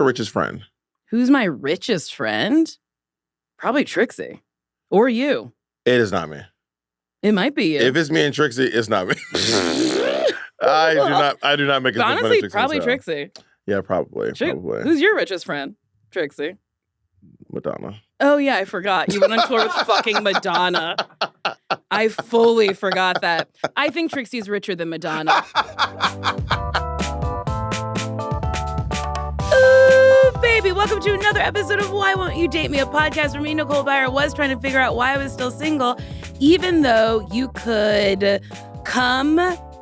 your richest friend? Who's my richest friend? Probably Trixie. Or you. It is not me. It might be you. If it's me and Trixie, it's not me. I do not make it. Honestly, probably Trixie. Yeah, probably. Who's your richest friend? Trixie. Madonna. Oh, yeah, I forgot. You went on tour with fucking Madonna. I fully forgot that. I think Trixie's richer than Madonna. Ooh, baby, welcome to another episode of Why Won't You Date Me, a podcast where me, Nicole, Byer was trying to figure out why I was still single, even though you could come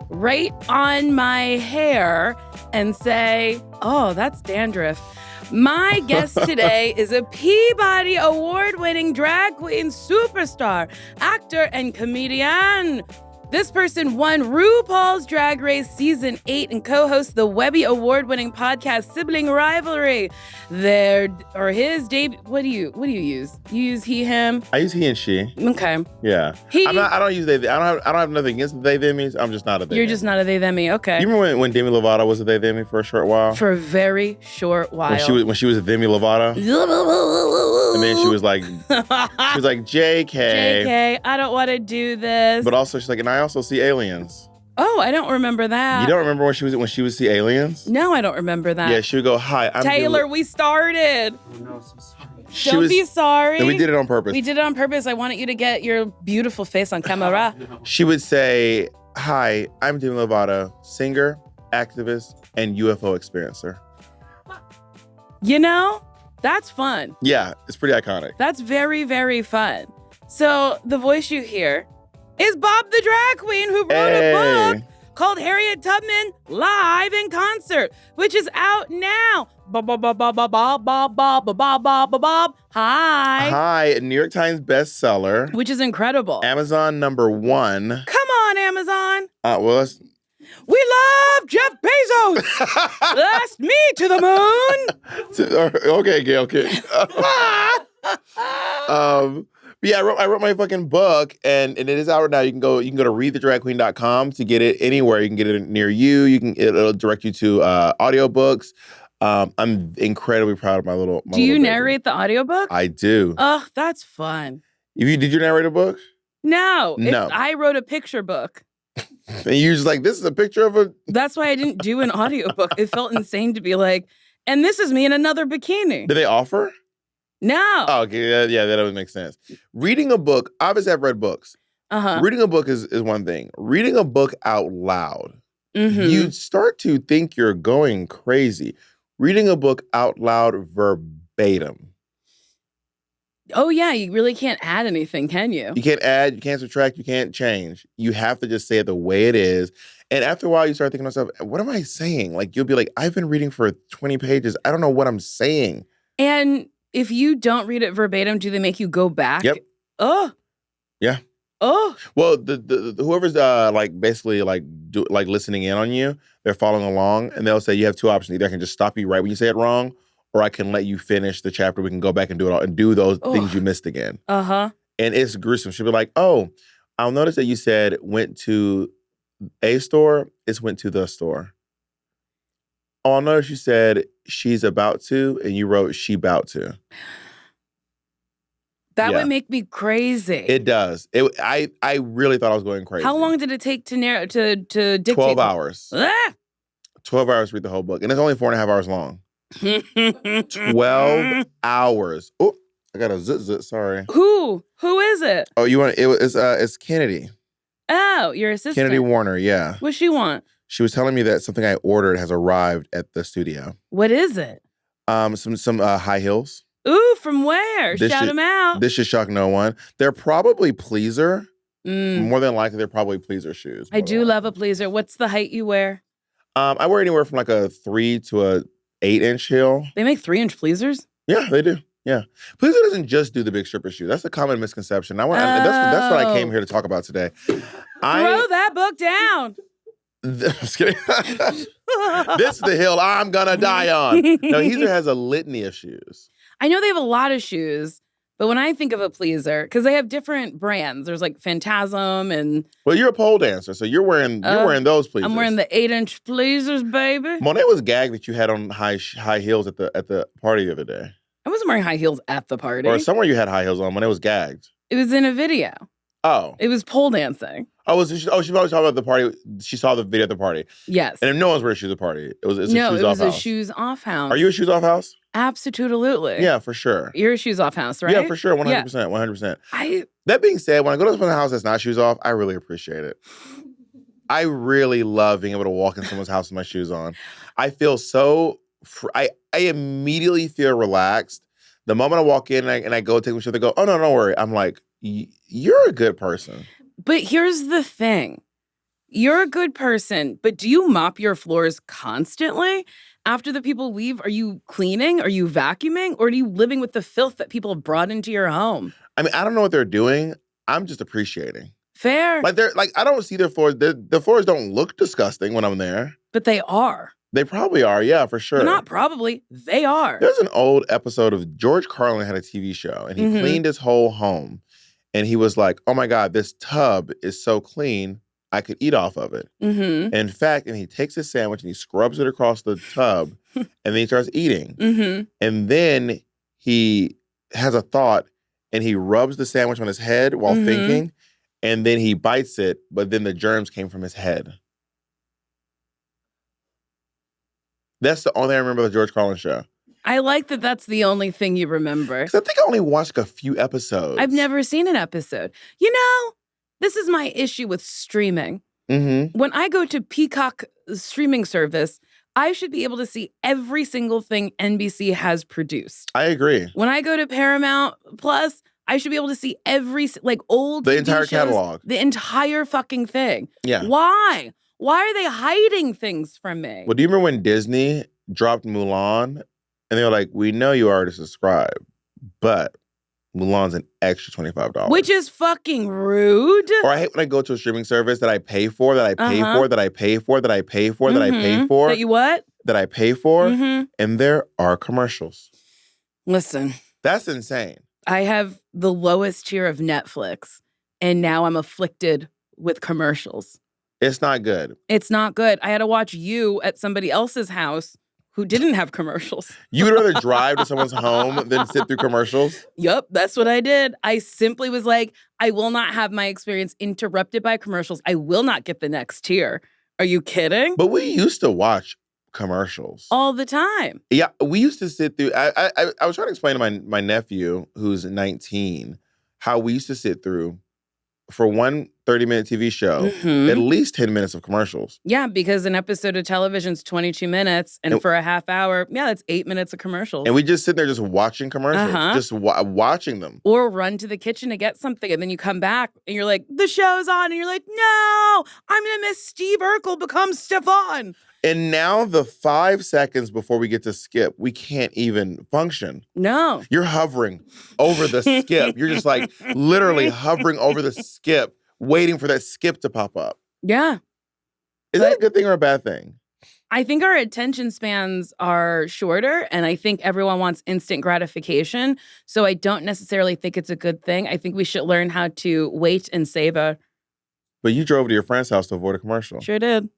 right on my hair and say, oh, that's dandruff. My guest today is a Peabody Award-winning drag queen superstar, actor, and comedian. This person won RuPaul's Drag Race Season 8 and co-hosts the Webby Award-winning podcast Sibling Rivalry. His debut. What do you use? You use he, him? I use he and she. Okay. Yeah. I don't use they. I don't have nothing against they themies. I'm just not a they. You're just not a they themmy. Okay. You remember when Demi Lovato was a they themmy for a short while? For a very short while. When she was a Demi Lovato. And then she was like JK. JK, I don't want to do this. But also she's like, and I also see aliens. Oh, I don't remember that. You don't remember when she would see aliens? No, I don't remember that. Yeah, she would go, hi, I'm Taylor, we started. Oh no, so sorry. Don't be sorry. No, we did it on purpose. We did it on purpose. I wanted you to get your beautiful face on camera. She would say, hi, I'm Demi Lovato, singer, activist, and UFO experiencer. You know, that's fun. Yeah, it's pretty iconic. That's very, very fun. So the voice you hear is Bob the drag queen who wrote a book called Harriet Tubman Live in Concert, which is out now. Bob. Hi. Hi, New York Times bestseller. Which is incredible. Amazon #1. Come on, Amazon. We love Jeff Bezos. Last me to the moon. Okay, Gail. Okay. Yeah, I wrote my fucking book, and it is out now. You can go to readthedragqueen.com to get it anywhere. You can get it near you. It'll direct you to audiobooks. I'm incredibly proud of my little. Do you narrate the audiobook? I do. Oh, that's fun. Did you narrate a book? No. I wrote a picture book. And you're just like, this is a picture of a. That's why I didn't do an audiobook. It felt insane to be like, and this is me in another bikini. Did they offer? No. Oh, okay. Yeah, that would make sense. Reading a book, obviously I've read books. Reading a book is one thing. Reading a book out loud, you start to think you're going crazy. Reading a book out loud verbatim. Oh, yeah. You really can't add anything, can you? You can't add, you can't subtract, you can't change. You have to just say it the way it is. And after a while, you start thinking to yourself, what am I saying? Like, you'll be like, I've been reading for 20 pages. I don't know what I'm saying. And if you don't read it verbatim, do they make you go back? Yep. Oh. Yeah. Oh. Well, the whoever's basically listening in on you, they're following along, and they'll say you have two options. Either I can just stop you right when you say it wrong, or I can let you finish the chapter. We can go back and do it all and do those things you missed again. And it's gruesome. She'll be like, oh, I'll notice that you said went to a store. It's went to the store. Oh, I'll notice you said she's about to, and you wrote she about to. That would make me crazy. It does. I really thought I was going crazy. How long did it take to dictate? 12 hours. 12 hours to read the whole book. And it's only 4.5 hours long. 12 hours. Oh, I got a zit, sorry. Who is it? Oh, it's Kennedy. Oh, your assistant. Kennedy Warner, yeah. What's she want? She was telling me that something I ordered has arrived at the studio. What is it? Some high heels. Ooh, from where? Shout them out. This should shock no one. They're probably pleaser. More than likely, they're probably pleaser shoes. I do love a pleaser. What's the height you wear? I wear anywhere from like a 3 to a 8-inch heel. They make 3-inch pleasers? Yeah, they do. Yeah. Pleaser doesn't just do the big stripper shoe. That's a common misconception. That's what I came here to talk about today. Throw that book down. Just kidding. This is the hill I'm gonna die on. No, Heezer has a litany of shoes. I know they have a lot of shoes, But when I think of a pleaser, because they have different brands, there's like Phantasm and Well, you're a pole dancer, so you're wearing those pleasers. I'm wearing the 8-inch pleasers, baby. Monet was gagged that you had on high heels at the party the other day. I wasn't wearing high heels at the party. Or somewhere you had high heels on. Monet was gagged. It was in a video. Oh. It was pole dancing. She probably talked about the party. She saw the video at the party. Yes. And if no one's wearing shoes at the party, it was a shoes off house. No, it was a shoes off house. Are you a shoes off house? Absolutely. Yeah, for sure. You're a shoes off house, right? Yeah, for sure. 100%. Yeah. 100%. That being said, when I go to someone's house that's not shoes off, I really appreciate it. I really love being able to walk in someone's house with my shoes on. I feel so... I immediately feel relaxed. The moment I walk in and I go take my shoes, they go, oh, no, don't worry. I'm like, you're a good person. But here's the thing. You're a good person, but do you mop your floors constantly? After the people leave, are you cleaning? Are you vacuuming? Or are you living with the filth that people have brought into your home? I mean, I don't know what they're doing. I'm just appreciating. Fair. I don't see their floors. The floors don't look disgusting when I'm there. But they are. They probably are, yeah, for sure. Not probably. They are. There's an old episode of George Carlin had a TV show, and he cleaned his whole home. And he was like, oh my God, this tub is so clean, I could eat off of it. Mm-hmm. In fact, and he takes his sandwich and he scrubs it across the tub, and then he starts eating. Mm-hmm. And then he has a thought, and he rubs the sandwich on his head while thinking, and then he bites it, but then the germs came from his head. That's the only thing I remember of the George Carlin show. I like that that's the only thing you remember. Because I think I only watched a few episodes. I've never seen an episode. You know, this is my issue with streaming. Mm-hmm. When I go to Peacock streaming service, I should be able to see every single thing NBC has produced. I agree. When I go to Paramount Plus, I should be able to see every, old The TV entire shows, catalog. The entire fucking thing. Yeah. Why? Why are they hiding things from me? Well, do you remember when Disney dropped Mulan? And they were like, we know you already subscribed, but Mulan's an extra $25. Which is fucking rude. Or I hate when I go to a streaming service that I pay for, that I pay for, that I pay for, that I pay for, that I pay for. That you what? That I pay for. And there are commercials. Listen. That's insane. I have the lowest tier of Netflix, and now I'm afflicted with commercials. It's not good. It's not good. I had to watch You at somebody else's house who didn't have commercials. You would rather drive to someone's home than sit through commercials? Yup, that's what I did. I simply was like, I will not have my experience interrupted by commercials. I will not get the next tier. Are you kidding? But we used to watch commercials. All the time. Yeah, we used to sit through, I was trying to explain to my nephew, who's 19, how we used to sit through, for one 30-minute TV show, at least 10 minutes of commercials. Yeah, because an episode of television is 22 minutes, and for a half hour, that's 8 minutes of commercials. And we just sit there just watching commercials, just watching them. Or run to the kitchen to get something, and then you come back, and you're like, the show's on, and you're like, no, I'm going to miss Steve Urkel become Stefan. And now the 5 seconds before we get to skip, we can't even function. No. You're hovering over the skip. You're just like literally hovering over the skip, waiting for that skip to pop up. Yeah. Is that a good thing or a bad thing? I think our attention spans are shorter, and I think everyone wants instant gratification. So I don't necessarily think it's a good thing. I think we should learn how to wait and savor. But you drove to your friend's house to avoid a commercial. Sure did.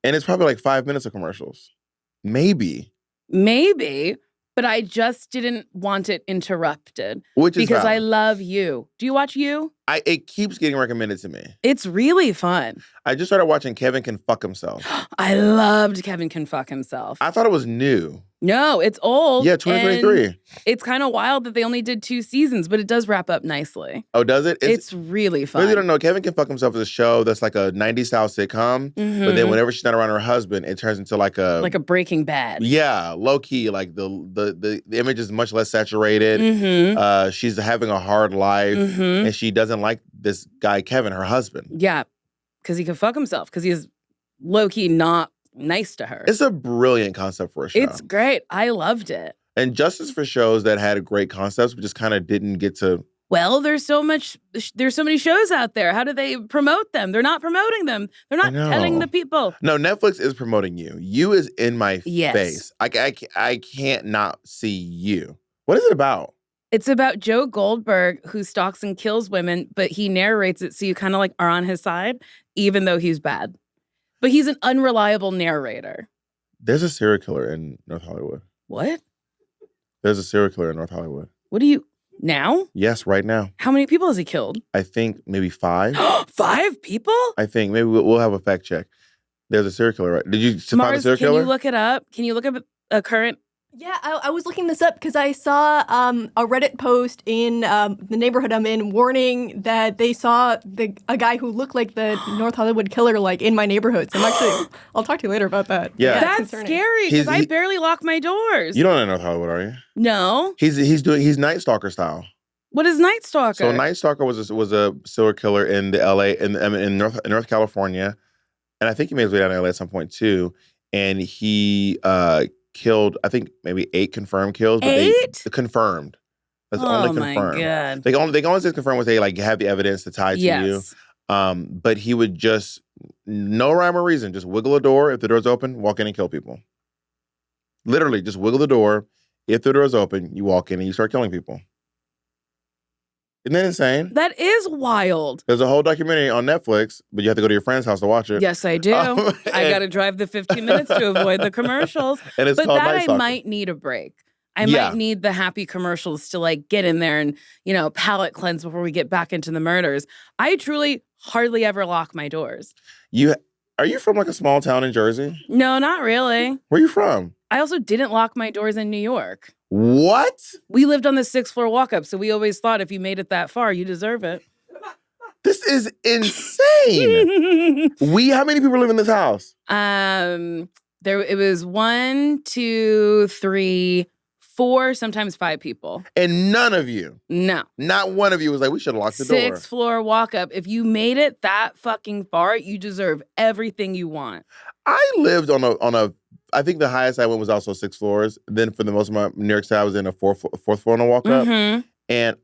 And it's probably like 5 minutes of commercials. Maybe. But I just didn't want it interrupted. Which is because valid. I love You. Do you watch You? It keeps getting recommended to me. It's really fun. I just started watching Kevin Can Fuck Himself. I loved Kevin Can Fuck Himself. I thought it was new. No, it's old. Yeah, 2023. It's kind of wild that they only did 2 seasons, but it does wrap up nicely. Oh, does it? It's really fun. For those who don't know, Kevin Can Fuck Himself is a show that's like a 90s style sitcom. But then whenever she's not around her husband, it turns into like a Breaking Bad. Yeah, low key. Like the image is much less saturated. She's having a hard life, and she doesn't like this guy Kevin, her husband. Yeah, because he can fuck himself. Because he's low key not nice to her. It's a brilliant concept for a show. It's great. I loved it. And justice for shows that had great concepts, but just kind of didn't get to. Well, there's so many shows out there. How do they promote them? They're not promoting them. They're not telling the people. No, Netflix is promoting You. You is in my face. I can't not see You. What is it about? It's about Joe Goldberg, who stalks and kills women, but he narrates it so you kind of like are on his side, even though he's bad. But he's an unreliable narrator. There's a serial killer in North Hollywood. What? There's a serial killer in North Hollywood. What do you... Now? Yes, right now. How many people has he killed? I think maybe 5. 5 people? I think maybe we'll have a fact check. There's a serial killer, right? Did you find Mars, a serial killer? Can you look it up? Can you look up a current... Yeah, I was looking this up because I saw a Reddit post in the neighborhood I'm in warning that they saw a guy who looked like the North Hollywood killer like in my neighborhood. So I'll talk to you later about that. Yeah. That's scary because I barely lock my doors. You don't know North Hollywood, are you? No. He's Night Stalker style. What is Night Stalker? So Night Stalker was a serial killer in the LA in North California, and I think he made his way down to LA at some point too. And he killed, I think maybe 8 confirmed kills. But 8? Confirmed. That's only confirmed. Oh my God. They can only say confirmed when they like have the evidence to tie to you. But he would just, no rhyme or reason, just wiggle a door. If the door's open, walk in and kill people. Literally, just wiggle the door. If the door's open, you walk in and you start killing people. Isn't that insane? That is wild. There's a whole documentary on Netflix, but you have to go to your friend's house to watch it. Yes, I do. I got to drive the 15 minutes to avoid the commercials. And it's but called that Night I Stalker. might need a break. I might need the happy commercials to like get in there and, palate cleanse before we get back into the murders. I truly hardly ever lock my doors. Are you from like a small town in Jersey? No, not really. Where are you from? I also didn't lock my doors in New York. What? We lived on the 6th floor walk-up, so we always thought if you made it that far, you deserve it. This is insane. How many people live in this house? It was 1, 2, 3, 4, sometimes 5 people. And none of you. No. Not one of you was like, we should have locked the door. 6th floor walk-up. If you made it that fucking far, you deserve everything you want. I lived on a I think the highest I went was also 6 floors. Then for the most of my New York City, I was in a fourth floor on a walk up. Mm-hmm. And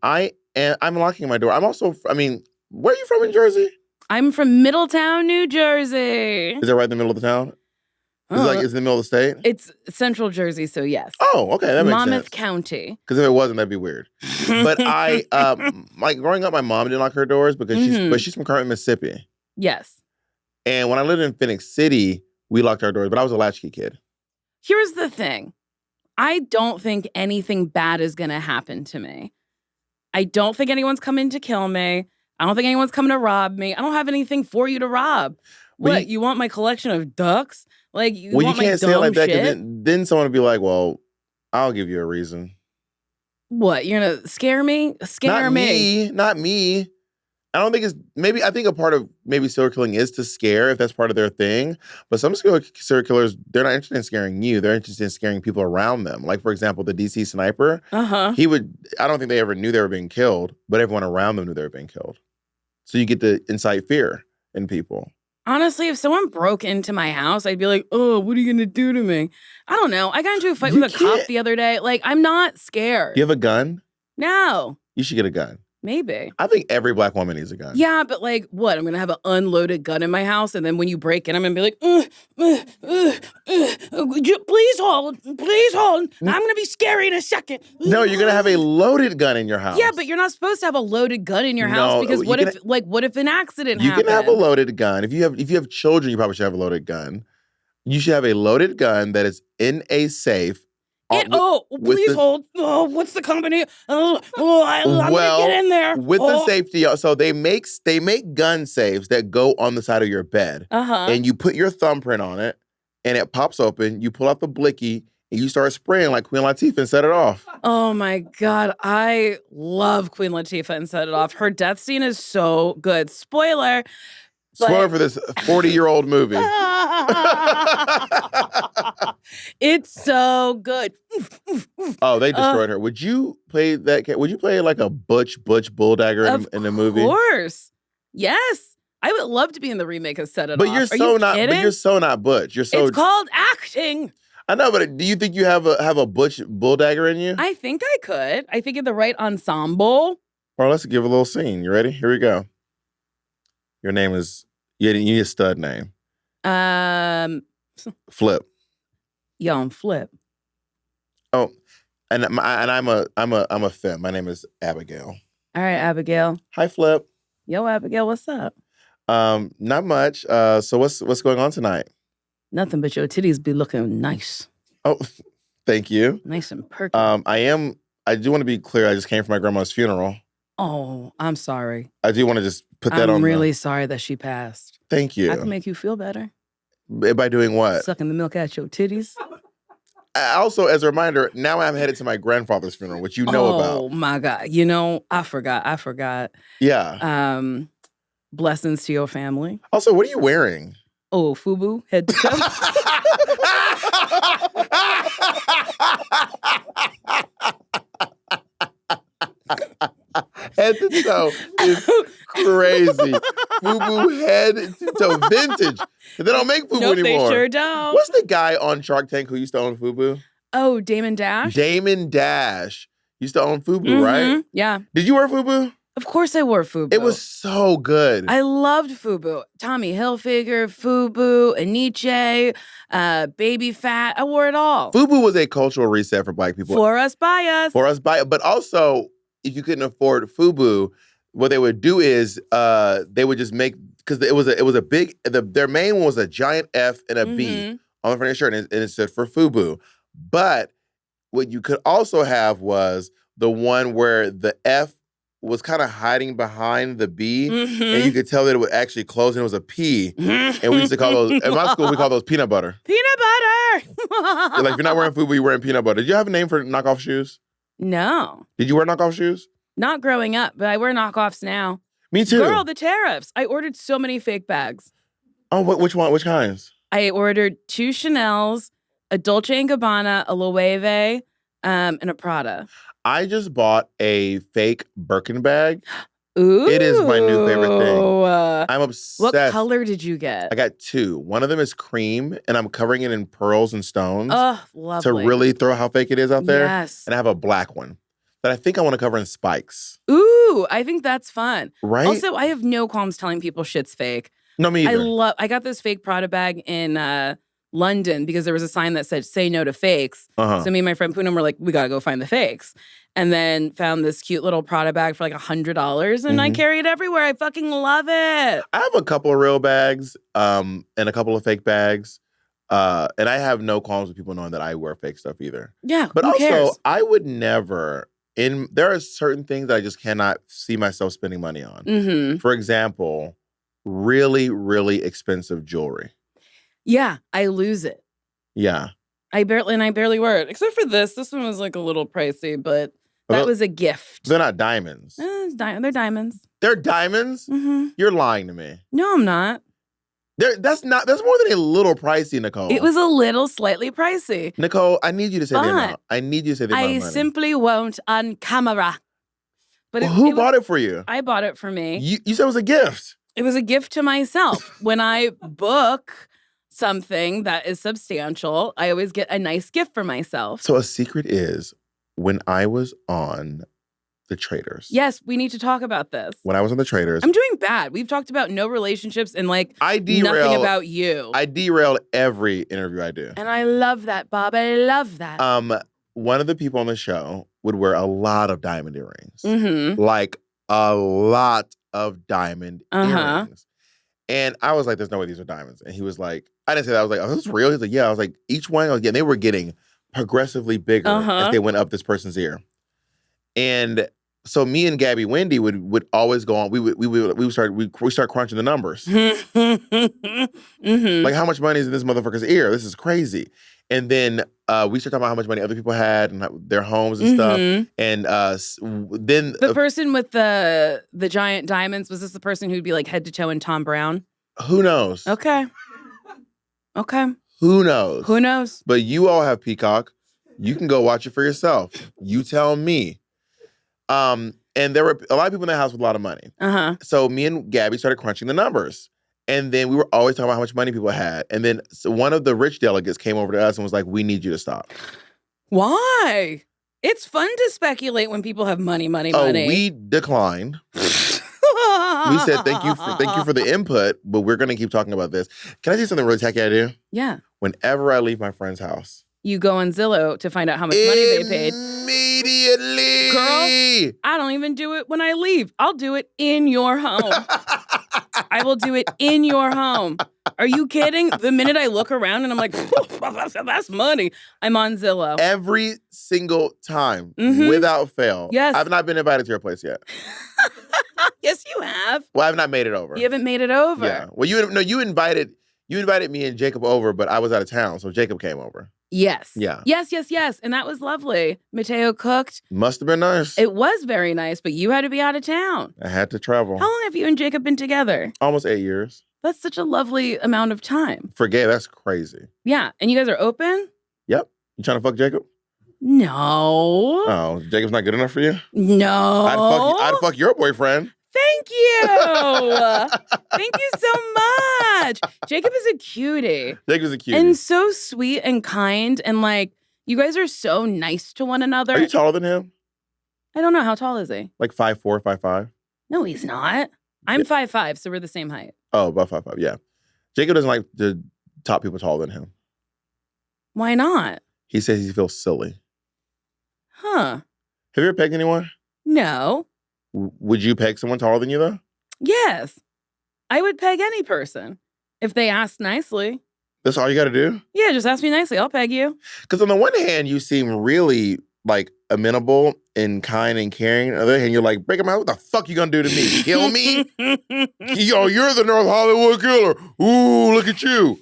I'm locking my door. I'm also, where are you from in Jersey? I'm from Middletown, New Jersey. Is that right in the middle of the town? It's in the middle of the state? It's Central Jersey, so yes. Oh, okay, that makes sense. Monmouth County. Because if it wasn't, that'd be weird. But I, growing up, my mom didn't lock her doors because she's from Carmen, Mississippi. Yes. And when I lived in Phoenix City, we locked our doors, but I was a latchkey kid. Here's the thing. I don't think anything bad is going to happen to me. I don't think anyone's coming to kill me. I don't think anyone's coming to rob me. I don't have anything for you to rob. What, you want my collection of ducks? Like, you want my dumb shit? Well, you can't say it like that because then someone would be like, well, I'll give you a reason. What, you're going to scare me? Scare me. Not me. I think a part of maybe serial killing is to scare, if that's part of their thing. But some serial killers, they're not interested in scaring you. They're interested in scaring people around them. Like, for example, the DC sniper, I don't think they ever knew they were being killed, but everyone around them knew they were being killed. So you get to incite fear in people. Honestly, if someone broke into my house, I'd be like, oh, what are you going to do to me? I don't know. I got into a fight with a cop the other day. Like, I'm not scared. You have a gun? No. You should get a gun. Maybe. I think every Black woman needs a gun. Yeah, but like, what? I'm going to have an unloaded gun in my house, and then when you break in, I'm going to be like, please hold. Please hold. I'm going to be scary in a second. No, you're going to have a loaded gun in your house. Yeah, but you're not supposed to have a loaded gun in your house because what if an accident happens? You can have a loaded gun. If you have children, you probably should have a loaded gun. You should have a loaded gun that is in a safe. Please hold. Oh, what's the company? I'm gonna get in there. With the safety, so they make gun safes that go on the side of your bed. And you put your thumbprint on it, and it pops open. You pull out the blicky, and you start spraying like Queen Latifah and set it off. Oh my God, I love Queen Latifah and Set It Off. Her death scene is so good. Spoiler for this 40-year-old movie. It's so good. Oh, they destroyed her. Would you play that? Would you play like a Butch Bulldagger in the movie? Of course. Yes. I would love to be in the remake of Set It Off. But you're so not Butch. It's called acting. I know, but do you think you have a Butch Bulldagger in you? I think I could. I think in the right ensemble. Well, let's give a little scene. You ready? Here we go. Your name is, you need a stud name. Flip. Yo, I'm Flip. Oh, And I'm a femme. My name is Abigail. All right, Abigail. Hi, Flip. Yo, Abigail, what's up? Not much. So what's going on tonight? Nothing but your titties be looking nice. Oh, thank you. Nice and perky. I do want to be clear. I just came from my grandma's funeral. Oh, I'm sorry. I do want to just put that on. I'm really sorry that she passed. Thank you. I can make you feel better. By doing what? Sucking the milk out your titties. Also, as a reminder, now I'm headed to my grandfather's funeral, which you know about. Oh my God. I forgot. Yeah. Blessings to your family. Also, what are you wearing? Oh, FUBU, head to toe. Head to toe is crazy. FUBU head to toe vintage. They don't make FUBU nope, anymore. They sure don't. What's the guy on Shark Tank who used to own FUBU? Oh, Damon Dash? Damon Dash used to own FUBU, right? Yeah. Did you wear FUBU? Of course I wore FUBU. It was so good. I loved FUBU. Tommy Hilfiger, FUBU, Aniche, Baby Fat. I wore it all. FUBU was a cultural reset for Black people. For us, by us. For us, by but also, if you couldn't afford FUBU, what they would do is they would just make, because it was a big, their main one was a giant F and a B on the front of the shirt, and it said for FUBU. But what you could also have was the one where the F was kind of hiding behind the B, and you could tell that it was actually closed and it was a P. And we used to call those, in my school, we call those peanut butter. Peanut butter! Like, if you're not wearing FUBU, you're wearing peanut butter. Did you have a name for knockoff shoes? No. Did you wear knockoff shoes? Not growing up, but I wear knockoffs now. Me too. Girl, the tariffs. I ordered so many fake bags. Oh, which one? Which kinds? I ordered 2 Chanels, a Dolce & Gabbana, a Loewe, and a Prada. I just bought a fake Birkin bag. Ooh. It is my new favorite thing. I'm obsessed. What color did you get? I got 2. One of them is cream, and I'm covering it in pearls and stones. Oh, lovely. To really throw how fake it is out there. Yes. And I have a black one that I think I want to cover in spikes. Ooh, I think that's fun. Right? Also, I have no qualms telling people shit's fake. No, me either. I got this fake Prada bag in London because there was a sign that said, say no to fakes. So me and my friend Poonam were like, we got to go find the fakes. And then found this cute little Prada bag for like $100. And I carry it everywhere. I fucking love it. I have a couple of real bags and a couple of fake bags. And I have no qualms with people knowing that I wear fake stuff either. Yeah, but who also, cares? I would never, there are certain things that I just cannot see myself spending money on. For example, really, really expensive jewelry. Yeah, I lose it. Yeah. I barely wear it. Except for this. This one was like a little pricey, but that was a gift. They're not diamonds. They're diamonds. They're diamonds? You're lying to me. No, I'm not. That's more than a little pricey, Nicole. It was a little slightly pricey. Nicole, I need you to say the amount. I need you to say the amount of money. I simply won't on camera. But who bought it for you? I bought it for me. You said it was a gift. It was a gift to myself. When I book something that is substantial, I always get a nice gift for myself. So a secret is, when I was on the Traitors. Yes, we need to talk about this. When I was on the Traitors. I'm doing bad. We've talked about no relationships and nothing about you. I derailed every interview I do. And I love that, Bob. I love that. One of the people on the show would wear a lot of diamond earrings. Like a lot of diamond earrings. And I was like, there's no way these are diamonds. And he was like, I didn't say that. I was like, oh, this is real? He's like, yeah. I was like, each one, and they were getting progressively bigger as they went up this person's ear. And so me and Gabby Wendy would always go on. We start crunching the numbers. Like, how much money is in this motherfucker's ear? This is crazy. And then we start talking about how much money other people had and their homes and stuff. And then the person with the giant diamonds, was this the person who'd be like head to toe in Tom Brown? Who knows? Okay. Who knows? Who knows? But you all have Peacock. You can go watch it for yourself. You tell me. And there were a lot of people in the house with a lot of money. So me and Gabby started crunching the numbers. And then we were always talking about how much money people had. And then one of the rich delegates came over to us and was like, we need you to stop. Why? It's fun to speculate when people have money. Oh, we declined. We said, thank you for the input, but we're going to keep talking about this. Can I say something really tacky I do? Yeah. Whenever I leave my friend's house. you go on Zillow to find out how much money they paid. Immediately. Girl, I don't even do it when I leave. I'll do it in your home. I will do it in your home. Are you kidding? The minute I look around and I'm like, that's money, I'm on Zillow. Every single time, without fail. Yes. I've not been invited to your place yet. Yes, you have. Well, I've not made it over. You haven't made it over. Yeah. Well, you invited me and Jacob over, but I was out of town, so Jacob came over. Yes. Yeah. Yes. And that was lovely. Mateo cooked. Must have been nice. It was very nice, but you had to be out of town. I had to travel. How long have you and Jacob been together? Almost 8 years. That's such a lovely amount of time. For gay, that's crazy. Yeah. And you guys are open? Yep. You trying to fuck Jacob? No. Oh, Jacob's not good enough for you? No. I'd fuck your boyfriend. Thank you. Thank you so much. Jacob is a cutie. Jacob's a cutie. And so sweet and kind. And like, you guys are so nice to one another. Are you taller than him? I don't know. How tall is he? Like 5'4", 5'5"? No, he's not. I'm 5'5", so we're the same height. Oh, about 5'5", yeah. Jacob doesn't like the top people taller than him. Why not? He says he feels silly. Huh. Have you ever pegged anyone? No. Would you peg someone taller than you, though? Yes. I would peg any person if they asked nicely. That's all you got to do? Yeah, just ask me nicely. I'll peg you. Because on the one hand, you seem really, like, amenable and kind and caring. On the other hand, you're like, break him out. What the fuck you gonna do to me? Kill me? Yo, you're the North Hollywood killer. Ooh, look at you.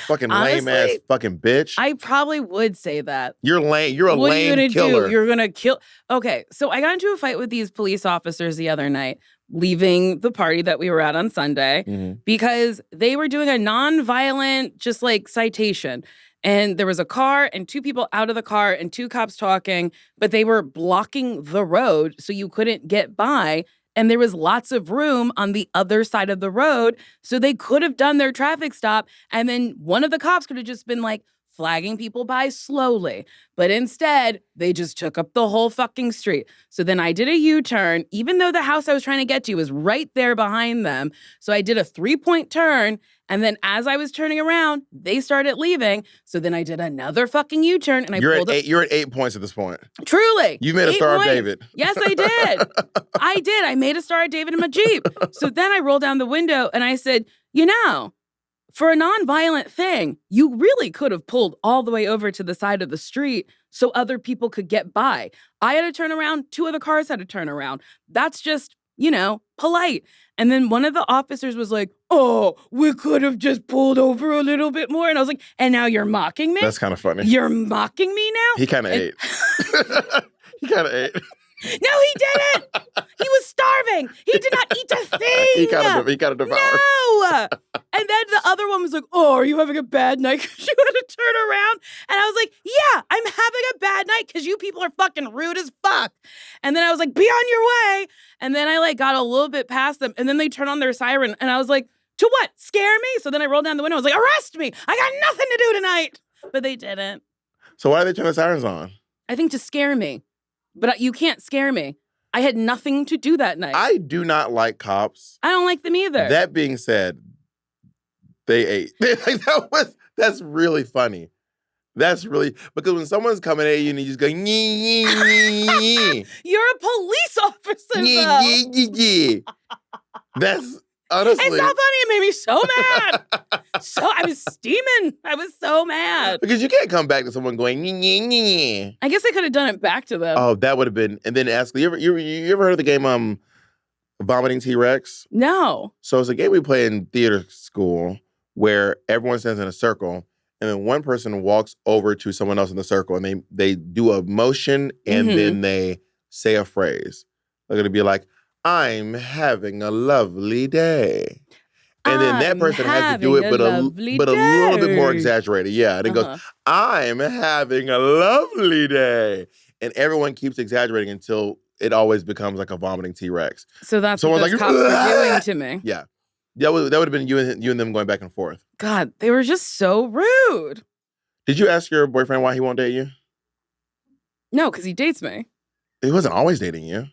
Fucking lame-ass fucking bitch. I probably would say that. You're lame. You're a lame killer. What are you gonna do? You're gonna kill. Okay, so I got into a fight with these police officers the other night, leaving the party that we were at on Sunday, because they were doing a non-violent, just like citation. And there was a car and two people out of the car and two cops talking, but they were blocking the road so you couldn't get by. And there was lots of room on the other side of the road. So they could have done their traffic stop. And then one of the cops could have just been like flagging people by slowly. But instead, they just took up the whole fucking street. So then I did a U-turn, even though the house I was trying to get to was right there behind them. So I did a 3-point turn. And then as I was turning around, they started leaving. So then I did another fucking U-turn and You're at 8 points at this point. Truly. You made a Star of David. Yes, I did. I did. I made a Star of David in my Jeep. So then I rolled down the window and I said, you know, for a nonviolent thing, you really could have pulled all the way over to the side of the street so other people could get by. I had to turn around. 2 other cars had to turn around. That's just, you know, polite. And then one of the officers was like, oh, we could have just pulled over a little bit more. And I was like, and now you're mocking me? That's kind of funny. You're mocking me now? He kind of ate. He kind of ate. No, he didn't. He was starving. He did not eat a thing. He kind of devoured. No. And then the other one was like, oh, are you having a bad night because you had to turn around? And I was like, yeah, I'm having a bad night because you people are fucking rude as fuck. And then I was like, be on your way. And then I like got a little bit past them. And then they turned on their siren. And I was like, to what? Scare me? So then I rolled down the window. I was like, arrest me. I got nothing to do tonight. But they didn't. So why did they turn the sirens on? I think to scare me. But you can't scare me. I had nothing to do that night. I do not like cops. I don't like them either. That being said, they ate. That's really funny. That's really, because when someone's coming at you and you just go, nee, nee. You're a police officer, though. That's honestly. It's so funny. It made me so mad. I was steaming. I was so mad. Because you can't come back to someone going, nee, nee, nee. I guess I could have done it back to them. Oh, that would have been, and then ask, you ever heard of the game Vomiting T-Rex? No. So it's a game we play in theater school where everyone stands in a circle and then one person walks over to someone else in the circle and they do a motion and then they say a phrase. They're going to be like, I'm having a lovely day. And then that person has to do it, but a little bit more exaggerated. Yeah. And it goes, I'm having a lovely day. And everyone keeps exaggerating until it always becomes like a vomiting T-Rex. So that's what those cops were doing to me. Yeah. That would have been you and them going back and forth. God, they were just so rude. Did you ask your boyfriend why he won't date you? No, because he dates me. He wasn't always dating you.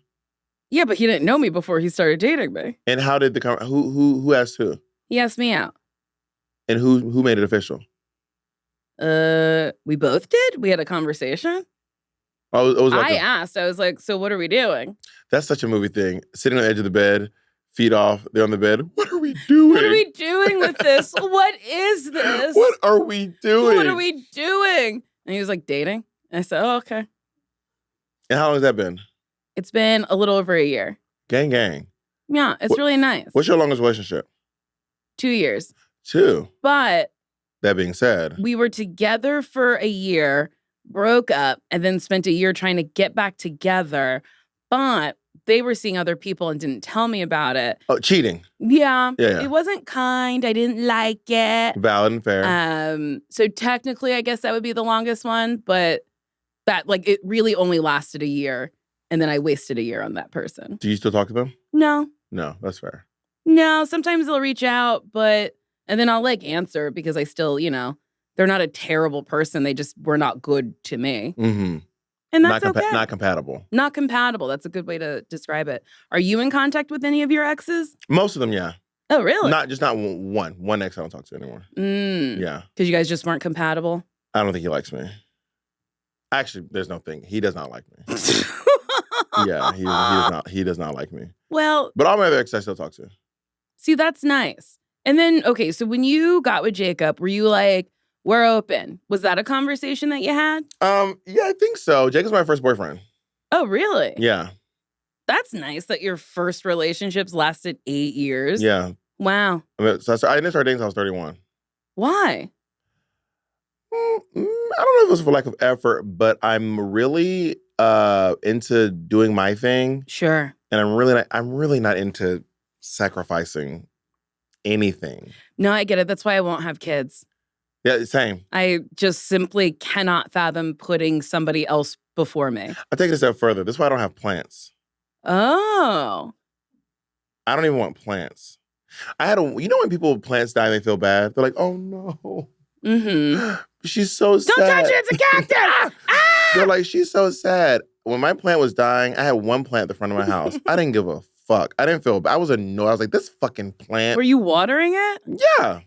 Yeah, but he didn't know me before he started dating me. And how did who asked who? He asked me out. And who made it official? We both did? We had a conversation? Oh, it was like I asked. I was like, so what are we doing? That's such a movie thing. Sitting on the edge of the bed, feet off, they're on the bed. What are we doing? What are we doing with this? What is this? What are we doing? What are we doing? And he was like, dating. And I said, oh, okay. And how long has that been? It's been a little over a year. Gang, gang. Yeah, it's really nice. What's your longest relationship? 2 years. 2. But That being said, we were together for a year, broke up, and then spent a year trying to get back together. But they were seeing other people and didn't tell me about it. oh, cheating. Yeah. Yeah. It wasn't kind. I didn't like it. Valid and fair. So technically, I guess that would be the longest one, but that it really only lasted a year. And then I wasted a year on that person. Do you still talk to them? No. No, that's fair. No, sometimes they'll reach out, and then I'll answer because I still, they're not a terrible person. They just were not good to me. Mm-hmm. And that's okay. Not compatible. Not compatible. That's a good way to describe it. Are you in contact with any of your exes? Most of them, yeah. Oh, really? Not one. One ex I don't talk to anymore. Yeah. Because you guys just weren't compatible? I don't think he likes me. Actually, there's no thing. He does not like me. Yeah, he does not like me. Well, but all my other exes I still talk to. See, that's nice. And then, okay, so when you got with Jacob, were you like, we're open? Was that a conversation that you had? Yeah, I think so. Jacob's my first boyfriend. Oh, really? Yeah. That's nice that your first relationships lasted 8 years. Yeah. Wow. I didn't start dating until I was 31. Why? I don't know if it was for lack of effort, but I'm really into doing my thing. Sure. And I'm really not into sacrificing anything. No, I get it. That's why I won't have kids. Yeah, same. I just simply cannot fathom putting somebody else before me. I'll take it a step further. That's why I don't have plants. Oh. I don't even want plants. You know when people with plants die and they feel bad? They're like, oh no. Mm-hmm. She's so sad. Don't touch it, it's a cactus! They're like, she's so sad. When my plant was dying, I had one plant at the front of my house. I didn't give a fuck. I didn't feel bad. I was annoyed. I was like, this fucking plant. Were you watering it? Yeah.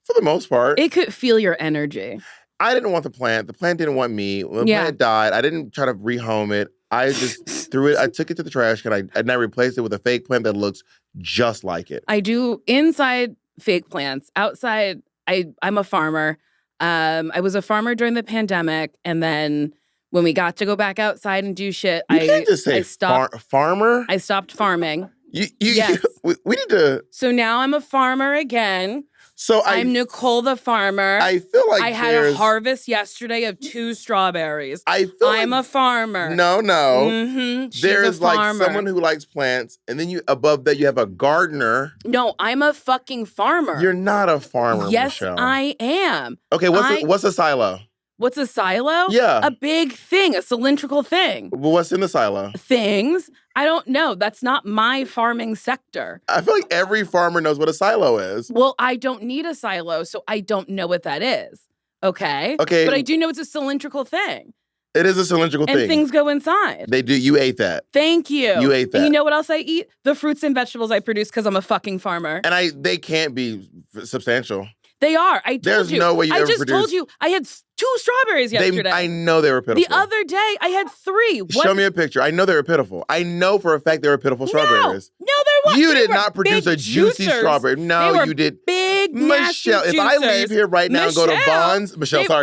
For the most part. It could feel your energy. I didn't want the plant. The plant didn't want me. When the plant died, I didn't try to rehome it. I just threw it. I took it to the trash can. And I replaced it with a fake plant that looks just like it. I do inside fake plants. Outside, I'm a farmer. I was a farmer during the pandemic, and then when we got to go back outside and do shit, You can't just say I stopped. Farmer. I stopped farming. Yes. We need to. So now I'm a farmer again. So I'm Nicole the farmer. I feel like I had a harvest yesterday of 2 strawberries. I'm a farmer. No. Mm-hmm. There's like someone who likes plants, and then above that you have a gardener. No, I'm a fucking farmer. You're not a farmer, yes, Michelle. I am. Okay, what's a silo? What's a silo? Yeah. A big thing, a cylindrical thing. Well, what's in the silo? Things. I don't know. That's not my farming sector. I feel like every farmer knows what a silo is. Well, I don't need a silo, so I don't know what that is. Okay? Okay. But I do know it's a cylindrical thing. It is a cylindrical thing. And things go inside. They do. You ate that. Thank you. You ate that. And you know what else I eat? The fruits and vegetables I produce because I'm a fucking farmer. And they can't be substantial. They are. I told There's you. no way you ever I just told you I had 2 strawberries yesterday. I know they were pitiful. The other day I had 3. Show me a picture. I know they were pitiful. I know for a fact they were pitiful strawberries. No, they weren't. You did not produce a juicy strawberry. No, you did. Big, Michelle, nasty if I leave here right now and go to Vons,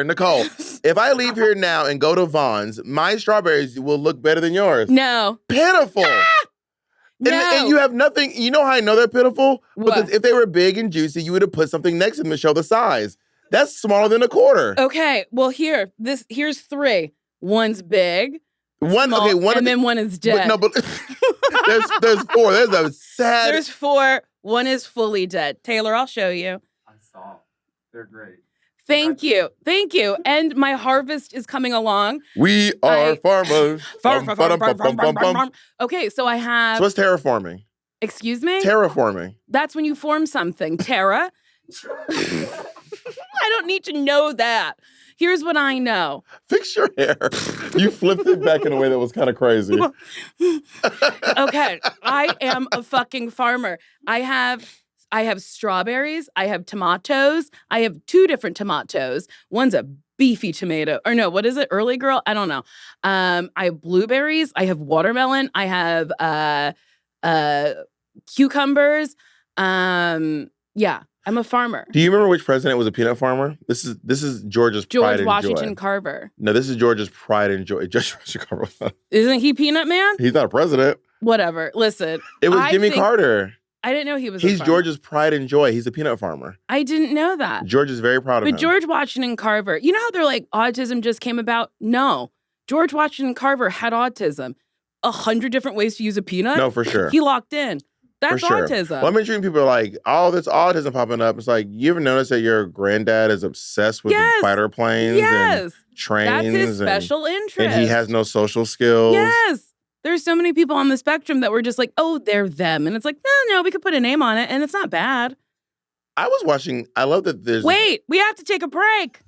Nicole, if I leave here now and go to Vons, my strawberries will look better than yours. No. Pitiful. No. And you have nothing. You know how I know they're pitiful? What? Because if they were big and juicy, you would have put something next to them to show the size. That's smaller than a quarter. Okay, well here's 3. One's big, small, and then one is dead. But there's 4. There's a sad. There's 4. One is fully dead. Taylor, I'll show you. I saw. They're great. Thank you. And my harvest is coming along. We are farmers. Okay, so I have. So what's terraforming? Excuse me? Terraforming. That's when you form something. Terra. I don't need to know that. Here's what I know. Fix your hair. You flipped it back in a way that was kind of crazy. Okay, I am a fucking farmer. I I have strawberries. I have tomatoes. I have 2 different tomatoes. One's a beefy tomato. Or no, what is it? Early girl? I don't know. I have blueberries. I have watermelon. I have cucumbers. Yeah, I'm a farmer. Do you remember which president was a peanut farmer? This is Georgia's pride and joy. George Washington Carver. No, this is Georgia's pride and joy. George Washington Carver. Isn't he Peanut Man? He's not a president. Whatever. Listen. It was Jimmy Carter. I didn't know he was He's George's pride and joy. He's a peanut farmer. I didn't know that. George is very proud of him. But George Washington Carver, you know how they're like, autism just came about? No. George Washington Carver had autism. 100 different ways to use a peanut? No, for sure. He locked in. That's for sure. autism. Well, I'm intrigued people are like, oh, this autism popping up. It's like, you ever notice that your granddad is obsessed with fighter planes and trains? That's his special interest. And he has no social skills. Yes. There's so many people on the spectrum that were just like, oh, they're them. And it's like, no, we could put a name on it and it's not bad. I was watching, I love that there's... Wait, we have to take a break.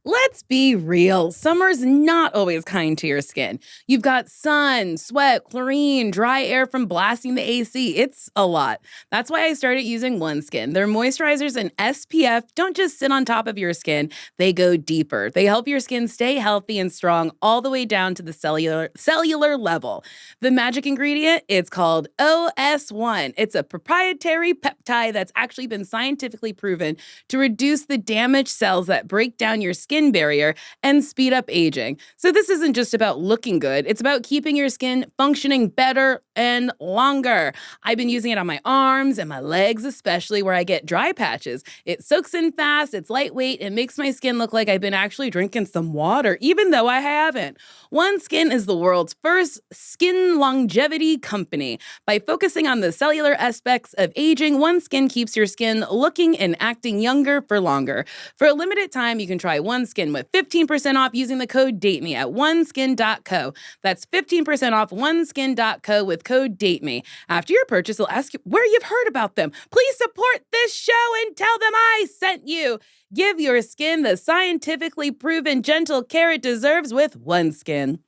Let's be real. Summer's not always kind to your skin. You've got sun, sweat, chlorine, dry air from blasting the AC. It's a lot. That's why I started using OneSkin. Their moisturizers and SPF don't just sit on top of your skin. They go deeper. They help your skin stay healthy and strong all the way down to the cellular level. The magic ingredient, it's called OS1. It's a proprietary peptide that's actually been scientifically proven to reduce the damaged cells that break down your skin barrier and speed up aging. So this isn't just about looking good. It's about keeping your skin functioning better and longer. I've been using it on my arms and my legs, especially where I get dry patches. It soaks in fast, it's lightweight, it makes my skin look like I've been actually drinking some water, even though I haven't. OneSkin is the world's first skin longevity company. By focusing on the cellular aspects of aging, OneSkin keeps your skin looking and acting younger for longer. For a limited time, you can try OneSkin with 15% off using the code DATEME at oneskin.co. That's 15% off oneskin.co with code DATEME. After your purchase, they'll ask you where you've heard about them. Please support this show and tell them I sent you. Give your skin the scientifically proven gentle care it deserves with OneSkin.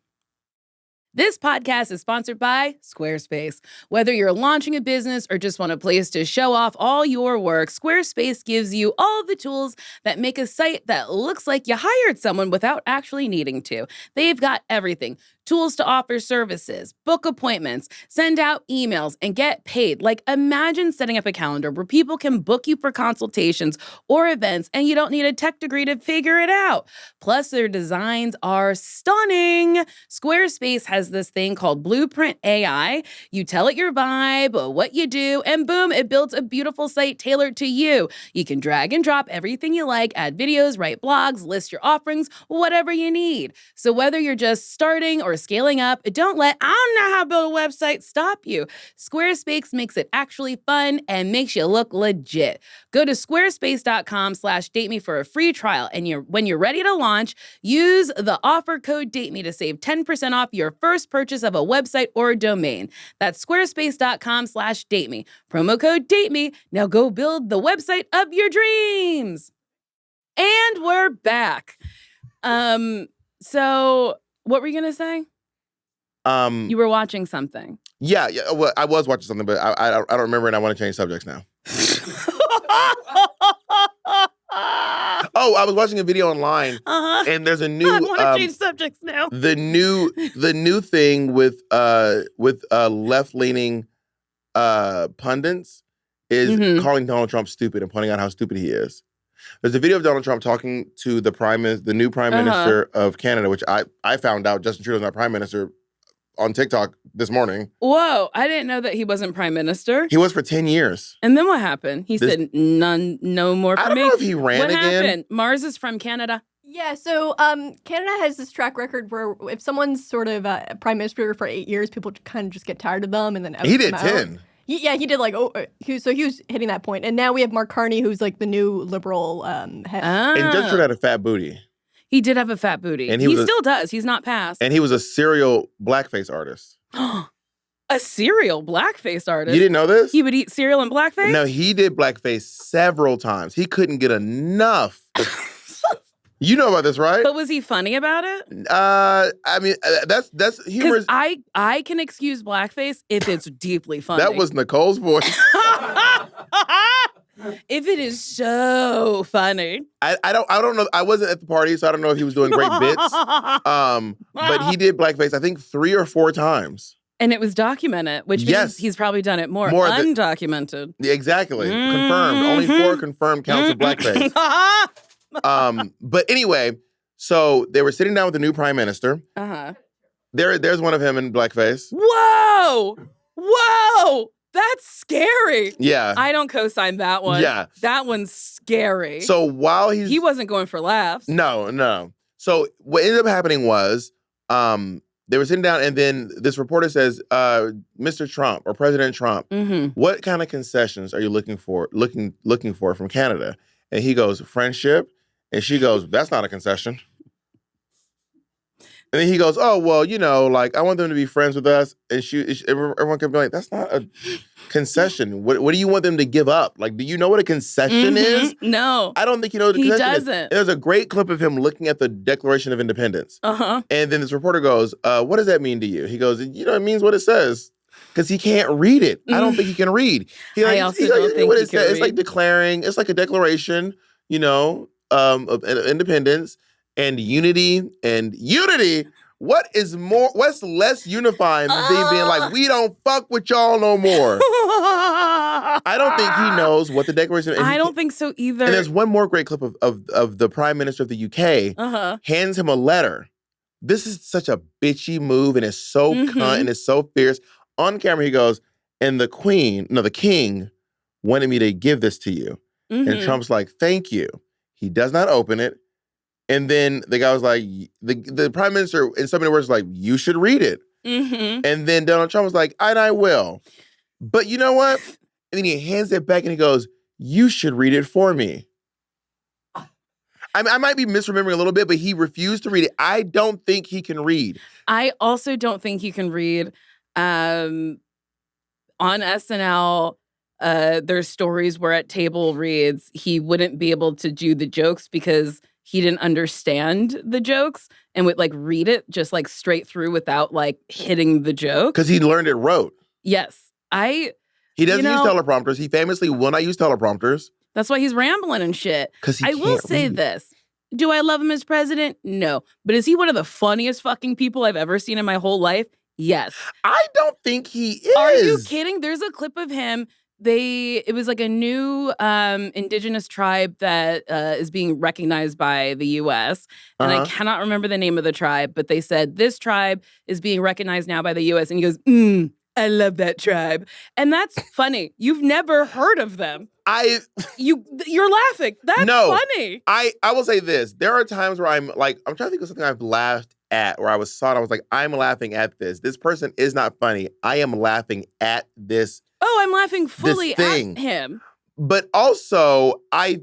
This podcast is sponsored by Squarespace. Whether you're launching a business or just want a place to show off all your work, Squarespace gives you all the tools that make a site that looks like you hired someone without actually needing to. They've got everything. Tools to offer services, book appointments, send out emails, and get paid. Like, imagine setting up a calendar where people can book you for consultations or events, and you don't need a tech degree to figure it out. Plus, their designs are stunning. Squarespace has this thing called Blueprint AI. You tell it your vibe, what you do, and boom, it builds a beautiful site tailored to you. You can drag and drop everything you like, add videos, write blogs, list your offerings, whatever you need. So whether you're just starting or scaling up, don't let "I don't know how to build a website" stop you. Squarespace makes it actually fun and makes you look legit. Go to squarespace.com/dateme for a free trial. And when you're ready to launch, use the offer code DATEME to save 10% off your first purchase of a website or domain. That's squarespace.com/dateme. Promo code DATEME. Now go build the website of your dreams. And we're back. So what were you going to say? You were watching something. Yeah. Well, I was watching something, but I don't remember, and I want to change subjects now. Oh, I was watching a video online, and there's a new. I want to change subjects now. The new thing with left-leaning pundits is calling Donald Trump stupid and pointing out how stupid he is. There's a video of Donald Trump talking to the new prime minister of Canada, which I found out Justin Trudeau's not prime minister on TikTok this morning. Whoa, I didn't know that he wasn't prime minister. He was for 10 years. And then what happened? He said, no more for me. I don't know if he ran what again. What happened? Mars is from Canada. Yeah, so Canada has this track record where if someone's sort of prime minister for 8 years, people kind of just get tired of them and then he did 10. Yeah, he did he was hitting that point. And now we have Mark Carney, who's like the new liberal head. And Justin Trudeau had a fat booty. He did have a fat booty. And he still does. He's not passed. And he was a serial blackface artist. A serial blackface artist? You didn't know this? He would eat cereal and blackface? No, he did blackface several times. He couldn't get enough. You know about this, right? But was he funny about it? I mean, that's humor. Because I can excuse blackface if it's deeply funny. That was Nicole's voice. If it is so funny. I don't know. I wasn't at the party, so I don't know if he was doing great bits. But he did blackface, I think 3 or 4 times. And it was documented, which means he's probably done it more undocumented. Exactly. Confirmed. Only 4 confirmed counts of blackface. But anyway, so they were sitting down with the new prime minister. Uh-huh. There's one of him in blackface. Whoa! That's scary. Yeah. I don't co-sign that one. Yeah. That one's scary. So while he wasn't going for laughs. No. So what ended up happening was they were sitting down, and then this reporter says, Mr. Trump or President Trump, what kind of concessions are you looking for from Canada? And he goes, friendship. And she goes, that's not a concession. And then he goes, oh, well, I want them to be friends with us. And everyone can be like, that's not a concession. What do you want them to give up? Like, do you know what a concession is? No. I don't think you know what a concession is. He doesn't. There's a great clip of him looking at the Declaration of Independence. Uh-huh. And then this reporter goes, what does that mean to you? He goes, it means what it says. Because he can't read it. I don't think he can read. I also don't think he can read. It's like declaring, it's like a declaration, of independence and unity. And unity, what's less unifying than being like, we don't fuck with y'all no more. I don't think he knows what the Declaration. I don't think so either. And there's one more great clip of the Prime Minister of the UK hands him a letter. This is such a bitchy move, and it's so cunt, and it's so fierce. On camera, he goes, and the king wanted me to give this to you. And Trump's like, thank you. He does not open it. And then the guy was like, the prime minister, in so many words, was like, you should read it. And then Donald Trump was like, and I will. But you know what? And then he hands it back and he goes, you should read it for me. I might be misremembering a little bit, but he refused to read it. I don't think he can read. I also don't think he can read. On SNL, there's stories where at table reads, he wouldn't be able to do the jokes because he didn't understand the jokes and would read it just straight through without hitting the joke. Because he learned it rote. Yes. He doesn't use teleprompters. He famously will not use teleprompters. That's why he's rambling and shit. Because I will say this. Do I love him as president? No. But is he one of the funniest fucking people I've ever seen in my whole life? Yes. I don't think he is. Are you kidding? There's a clip of him. It was a new indigenous tribe that is being recognized by the U.S. And I cannot remember the name of the tribe, but they said this tribe is being recognized now by the U.S. And he goes, I love that tribe. And that's funny. You've never heard of them. You're laughing. That's funny. I will say this. There are times where I'm trying to think of something I've laughed at, where I was like, I'm laughing at this. This person is not funny. I am laughing at this. Oh, I'm laughing fully at him. But also, I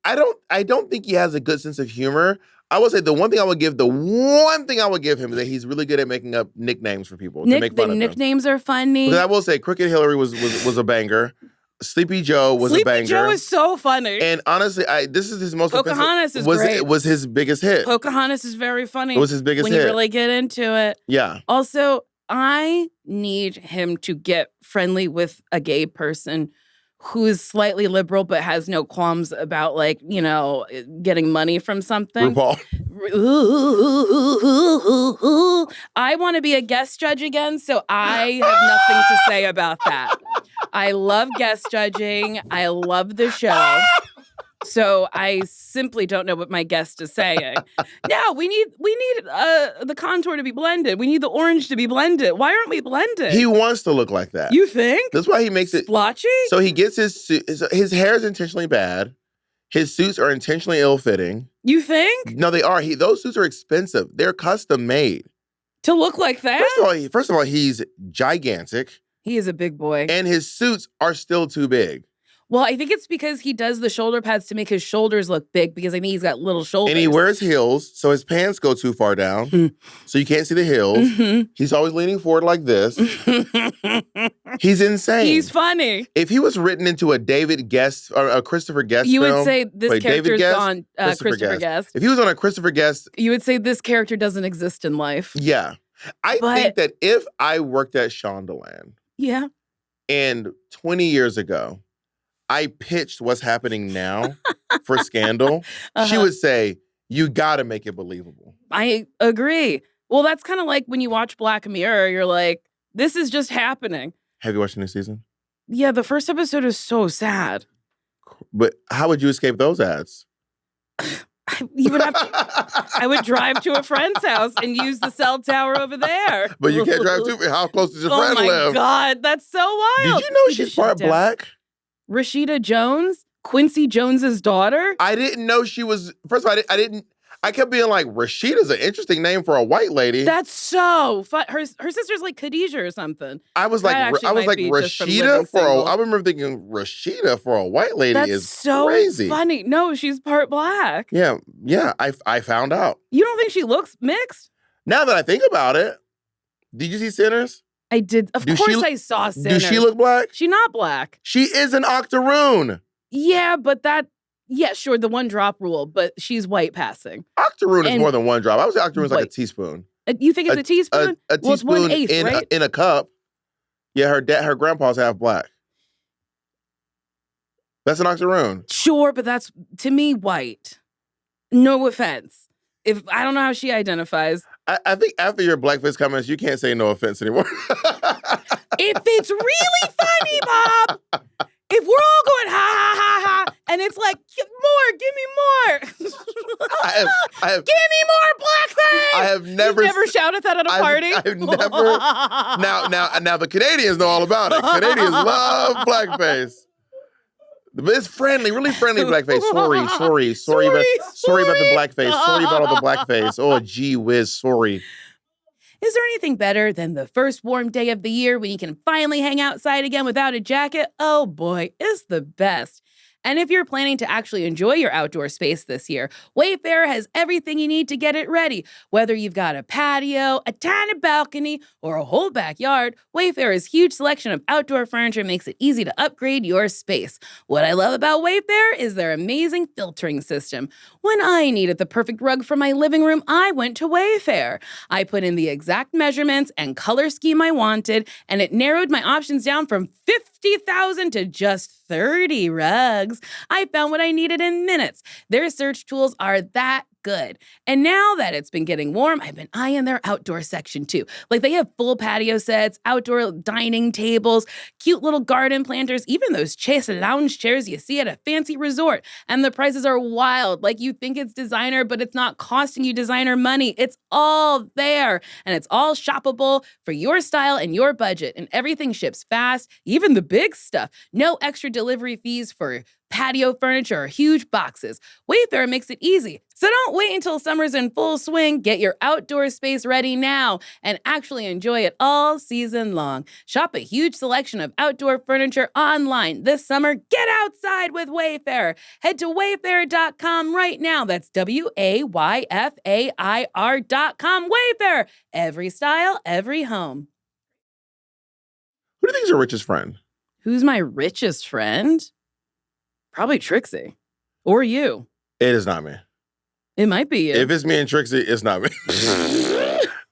don't think he has a good sense of humor. I will say the one thing I would give him is that he's really good at making up nicknames for people to make fun of them. Nicknames are funny. But I will say Crooked Hillary was a banger. Sleepy Joe was a banger. Sleepy Joe is so funny. And honestly, this is his most Pocahontas is great. It was his biggest hit. Pocahontas is very funny. It was his biggest hit. When you really get into it. Yeah. Also, I need him to get friendly with a gay person who is slightly liberal but has no qualms about getting money from something. RuPaul. I want to be a guest judge again, so I have nothing to say about that. I love guest judging. I love the show. So I simply don't know what my guest is saying. Now we need the contour to be blended. We need the orange to be blended. Why aren't we blended? He wants to look like that. You think? That's why he makes it splotchy. So he gets his hair is intentionally bad. His suits are intentionally ill-fitting. You think? No, they are. Those suits are expensive. They're custom made to look like that. First of all, he's gigantic. He is a big boy, and his suits are still too big. Well, I think it's because he does the shoulder pads to make his shoulders look big because I think he's got little shoulders. And he wears heels, so his pants go too far down, so you can't see the heels. He's always leaning forward like this. He's insane. He's funny. If he was written into a David Guest or a Christopher Guest You film, would say this character's on Christopher Guest. Guest. If he was on a Christopher Guest, You would say this character doesn't exist in life. yeah. I think that if I worked at Shondaland and 20 years ago, I pitched what's happening now for Scandal, she would say, you got to make it believable. I agree. Well, that's kind of like when you watch Black Mirror, you're like, this is just happening. Have you watched the new season? Yeah, the first episode is so sad. But how would you escape those ads? You would have to, I would drive to a friend's house and use the cell tower over there. But you can't drive too. How close does your friend live? Oh my God, that's so wild. Did you know she's part black? Rashida Jones, Quincy Jones's daughter. I didn't know she was. First of all, I kept being like, Rashida's an interesting name for a white lady. That's so fun. Her sister's like Khadijah or something. I was like Rashida for a. I remember thinking Rashida for a white lady is so crazy. Funny. No, she's part black. Yeah. I found out. You don't think she looks mixed? Now that I think about it, did you see Sinners? I did. Of course, I saw Sinners. Does she look black? She's not black. She is an octoroon. Yeah, but sure, the one drop rule, but she's white passing. Octoroon is more than one drop. I would say octoroon is like a teaspoon. You think it's a teaspoon? A teaspoon it's 1/8, right? in a cup. Yeah, her grandpa's half black. That's an octoroon. Sure, but that's, to me, white. No offense. I don't know how she identifies. I think after your blackface comments, you can't say no offense anymore. If it's really funny, Bob, if we're all going ha ha ha ha, and it's like, give me more. Give me more blackface. I have never. You've never shouted that at a party? I've never. Now the Canadians know all about it. Canadians love blackface. But it's friendly, really friendly blackface. Sorry about the blackface. Sorry about all the blackface. Oh, gee whiz, sorry. Is there anything better than the first warm day of the year when you can finally hang outside again without a jacket? Oh boy, it's the best. And if you're planning to actually enjoy your outdoor space this year, Wayfair has everything you need to get it ready. Whether you've got a patio, a tiny balcony, or a whole backyard, Wayfair's huge selection of outdoor furniture makes it easy to upgrade your space. What I love about Wayfair is their amazing filtering system. When I needed the perfect rug for my living room, I went to Wayfair. I put in the exact measurements and color scheme I wanted, and it narrowed my options down from 50,000 to just 30 rugs. I found what I needed in minutes. Their search tools are that good. And now that it's been getting warm, I've been eyeing their outdoor section too. Like they have full patio sets, outdoor dining tables, cute little garden planters, even those Chase lounge chairs you see at a fancy resort. And the prices are wild. Like you think it's designer, but it's not costing you designer money. It's all there. And it's all shoppable for your style and your budget. And everything ships fast, even the big stuff. No extra delivery fees for patio furniture or huge boxes. Wayfair makes it easy. So don't wait until summer's in full swing. Get your outdoor space ready now and actually enjoy it all season long. Shop a huge selection of outdoor furniture online this summer. Get outside with Wayfair. Head to wayfair.com right now. That's WAYFAIR.com. Wayfair. Every style, every home. Who do you think is your richest friend? Who's my richest friend? Probably Trixie. Or you. It is not me. It might be you. If it's me and Trixie, it's not me.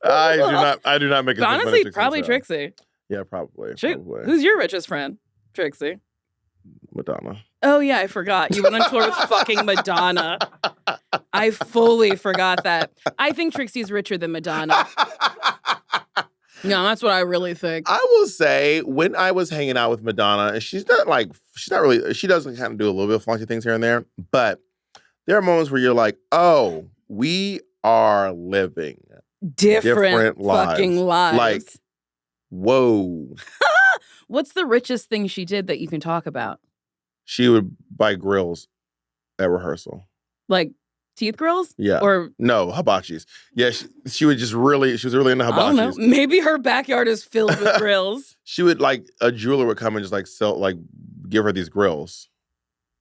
I do not make it. Honestly, probably Trixie. Yeah, probably. Who's your richest friend? Trixie. Madonna. Oh yeah, I forgot. You went on tour with fucking Madonna. I fully forgot that. I think Trixie's richer than Madonna. No, that's what I really think. I will say, when I was hanging out with Madonna, and she does kind of do a little bit of funky things here and there, but there are moments where you're like, oh, we are living different fucking lives. Like, whoa. What's the richest thing she did that you can talk about? She would buy grills at rehearsal. Like teeth grills? Yeah. Or no, hibachis. Yeah, she was really into hibachis. I don't know. Maybe her backyard is filled with grills. She would a jeweler would come and just sell, give her these grills.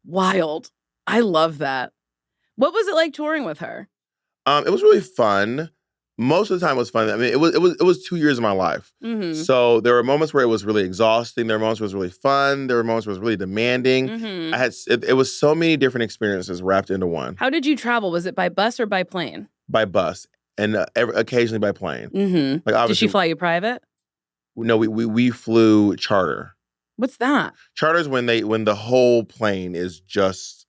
Wild. I love that. What was it like touring with her? It was really fun. Most of the time it was fun. I mean, it was 2 years of my life. Mm-hmm. So there were moments where it was really exhausting. There were moments where it was really fun. There were moments where it was really demanding. Mm-hmm. It was so many different experiences wrapped into one. How did you travel? Was it by bus or by plane? By bus and occasionally by plane. Mm-hmm. Like obviously, did she fly you private? No, we flew charter. What's that? Charter is when the whole plane is just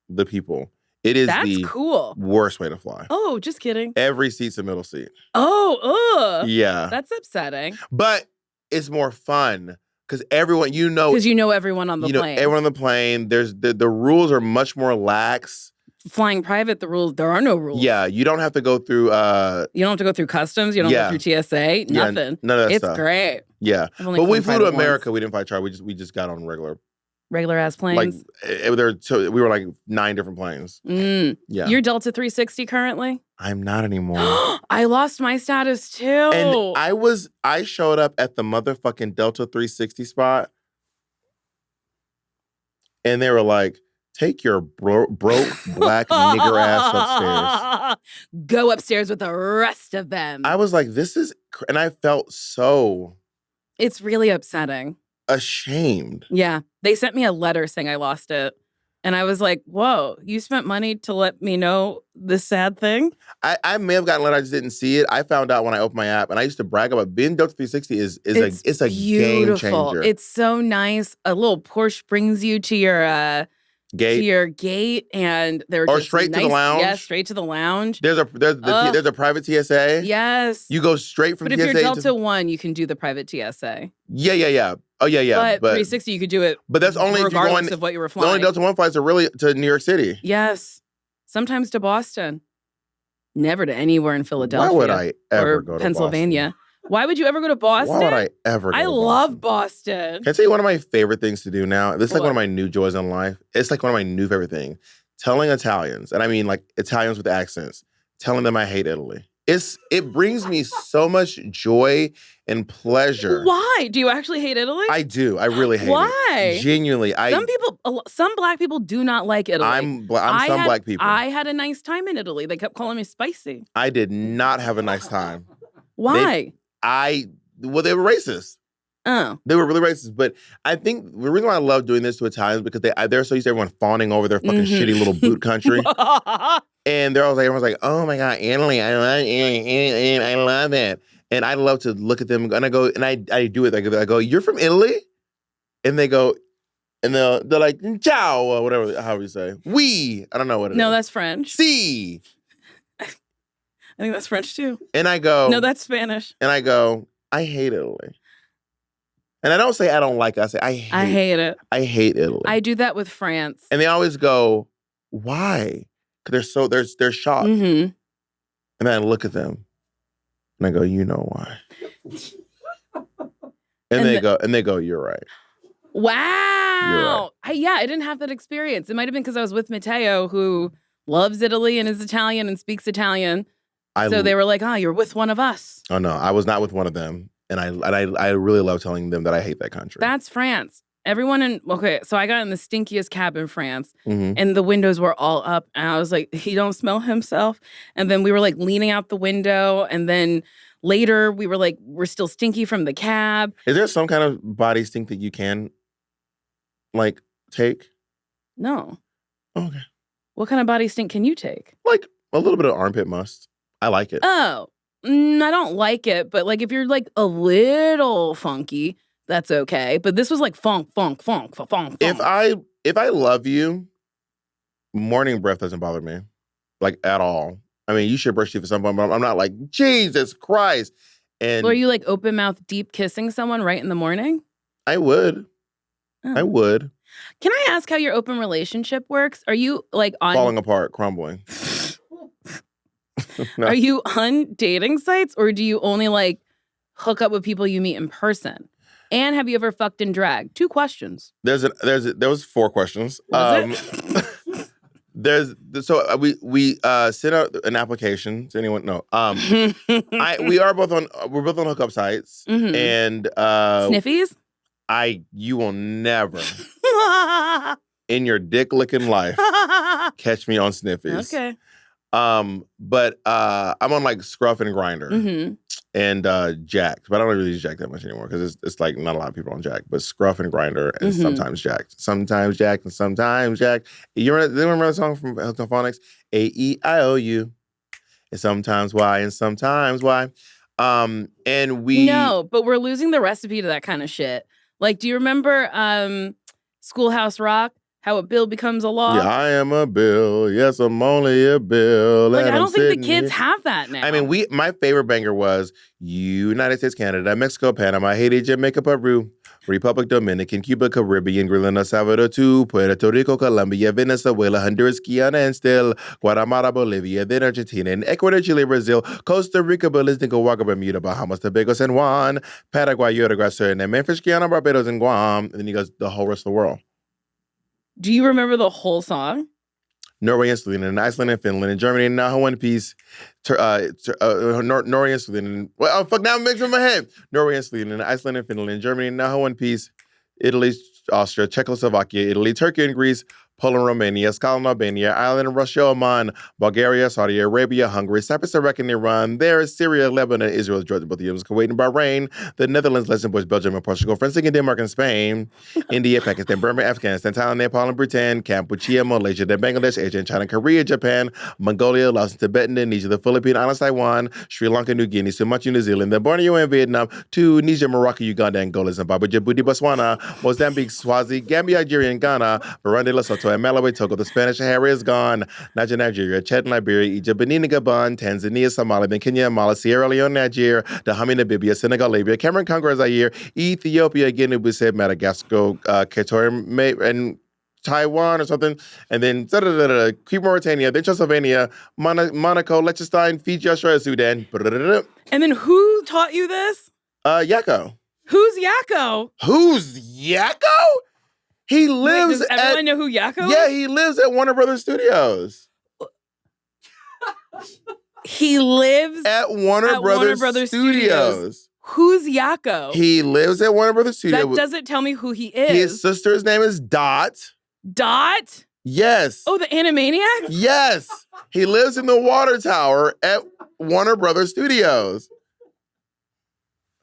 the people. It is That's cool. Worst way to fly. Oh, just kidding. Every seat's a middle seat. Oh, ugh. Yeah. That's upsetting. But it's more fun because everyone, because you know everyone on the plane. Everyone on the plane. There's the rules are much more lax. Flying private, there are no rules. Yeah, you don't have to go through. You don't have to go through customs. You don't go through TSA. Nothing. None of that it's stuff. great. Yeah, but we flew to America. We didn't fly charter. We just got on regular ass planes. We were like 9 different planes. Yeah, you're Delta 360 currently. I'm not anymore. I lost my status too. And I showed up at the motherfucking Delta 360 spot, and they were like, take your broke black nigger ass upstairs. Go upstairs with the rest of them. I was like, and I felt so... It's really upsetting. Ashamed. Yeah. They sent me a letter saying I lost it. And I was like, whoa, you spent money to let me know this sad thing? I may have gotten a letter, I just didn't see it. I found out when I opened my app, and I used to brag about being Delta 360 it's a game changer. It's so nice. A little Porsche brings you to your gate, and they're straight to the lounge. Yeah, straight to the lounge. There's a private TSA. Yes, you go straight from TSA. But if you're Delta 1, you can do the private TSA. Yeah. Oh yeah. But 360, you could do it. But that's only regardless if you're going of what you were flying. The only Delta 1 flights are really to New York City. Yes, sometimes to Boston. Never to anywhere in Philadelphia. Why would I ever go to Pennsylvania? Why would you ever go to Boston? Why would I ever go to Boston? Love Boston. Can I tell you one of my favorite things to do now? This is like one of my new joys in life. It's like one of my new favorite things. Telling Italians, and I mean like Italians with accents, telling them I hate Italy. It brings me so much joy and pleasure. Why? Do you actually hate Italy? I do. I really hate it. Why? Genuinely. Some black people do not like Italy. I'm black people. I had a nice time in Italy. They kept calling me spicy. I did not have a nice time. Why? They were racist. Oh. They were really racist. But I think the reason why I love doing this to Italians because they're so used to everyone fawning over their fucking shitty little boot country. And everyone's like, oh my God, Italy, I love Italy, I love it. And I love to look at them and I go, and I do it. I go, you're from Italy? And they go, and they're like, ciao, or whatever, however you say. Oui. I don't know what it is. No, that's French. Si. I think that's French too. And I go. No, that's Spanish. And I go, I hate Italy. And I don't say I don't like it. I say I hate it. I hate Italy. I do that with France. And they always go, why? Because they're shocked. Mm-hmm. And then I look at them and I go, you know why. And they go, you're right. Wow. You're right. I didn't have that experience. It might have been because I was with Matteo, who loves Italy and is Italian and speaks Italian. So they were like, you're with one of us. Oh, no, I was not with one of them. And I really love telling them that I hate that country. That's France. So I got in the stinkiest cab in France, mm-hmm. and the windows were all up, and I was like, he don't smell himself. And then we were like leaning out the window, and then later we were like, we're still stinky from the cab. Is there some kind of body stink that you can like take? No. Okay. What kind of body stink can you take? Like a little bit of armpit must. I like it. Oh, I don't like it, but like if you're like a little funky, that's okay. But this was like funk. If I love you, morning breath doesn't bother me, like at all. I mean, you should brush teeth at some point, but I'm not like, Jesus Christ. And are you like open mouth deep kissing someone right in the morning? I would. Oh. I would. Can I ask how your open relationship works? Are you like falling apart, crumbling? No. Are you on dating sites, or do you only like hook up with people you meet in person? And have you ever fucked in drag? 2 questions. There was 4 questions. We sent out an application to anyone. No. We're both on hookup sites, mm-hmm. and sniffies. You will never in your dick-licking life, catch me on Sniffies. Okay. But I'm on like Scruff and Grinder Mm-hmm. and Jack. But I don't really use Jack that much anymore because it's like not a lot of people on Jack. But Scruff and Grinder and sometimes Jack. Sometimes Jack and sometimes Jack. You remember the song from Phonics? A-E-I-O-U. And sometimes Y and sometimes Y. And we... No, but we're losing the recipe to that kind of shit. Like, do you remember Schoolhouse Rock? How a bill becomes a law? Yeah, I am a bill. Yes, I'm only a bill. Like, and I I'm don't think the sitting kids here. have that now. I mean, my favorite banger was United States, Canada, Mexico, Panama, Haiti, Jamaica, Peru, Republic Dominican, Cuba, Caribbean, Greenland, El Salvador, too, Puerto Rico, Colombia, Venezuela, Honduras, Guyana, and still Guatemala, Bolivia, then Argentina, and Ecuador, Chile, Brazil, Costa Rica, Belize, Nicaragua, Bermuda, Bahamas, Tobago, San Juan, Paraguay, Uruguay, Suriname, Memphis, Guyana, Barbados, and Guam. And then he goes, the whole rest of the world. Do you remember the whole song? Norway and Sweden, and Iceland and Finland, and Germany, and now One Piece. Norway and Sweden, and well, oh, fuck, now I'm mixing my head. Norway and Sweden, and Iceland and Finland, and Germany, and now One Piece. Italy, Austria, Czechoslovakia, Italy, Turkey and Greece, Poland, Romania, Scotland, Albania, Ireland, Russia, Oman, Bulgaria, Saudi Arabia, Hungary, Cyprus, Iraq, and Iran. There is Syria, Lebanon, Israel, Jordan, both Yemen, Kuwait, and Bahrain, the Netherlands, Luxembourg, Belgium, and Portugal, France, and Denmark, and Spain, India, Pakistan, Burma, Afghanistan, Thailand, Nepal, and Bhutan, Cambodia, Malaysia, then Bangladesh, Asia, and China, Korea, Japan, Mongolia, Laos, and Tibet, Indonesia, the Philippines, Islands, Taiwan, Sri Lanka, New Guinea, Sumatra, New Zealand, then Borneo and Vietnam, Tunisia, Morocco, Uganda, Angola, Zimbabwe, Djibouti, Botswana, Mozambique, Swazi, Gambia, Nigeria, and Ghana, Burundi, Lesotho, and Malawi, Togo, the Spanish Harriet is gone, Nigeria, Chad, Liberia, Egypt, Benin, Gabon, Tanzania, Somalia, then Kenya, Mali, Sierra Leone, Nigeria, Dahomey, Namibia, Senegal, Libya, Cameroon, Congo, Zaire, Ethiopia, Guinea-Bissau, Madagascar, Equatorial, and Taiwan or something, and then Cape Mauritania, then Transylvania, Monaco, Liechtenstein, Fiji, Australia, Sudan. And then who taught you this? Yakko. Who's Yakko? Who's Yakko? He lives does everyone know who Yakko is? Yeah, he lives at Warner Brothers Studios. He lives at Warner Brothers Studios. Who's Yakko? He lives at Warner Brothers Studios. That doesn't tell me who he is. His sister's name is Dot. Dot? Yes. Oh, the Animaniacs? Yes. He lives in the water tower at Warner Brothers Studios.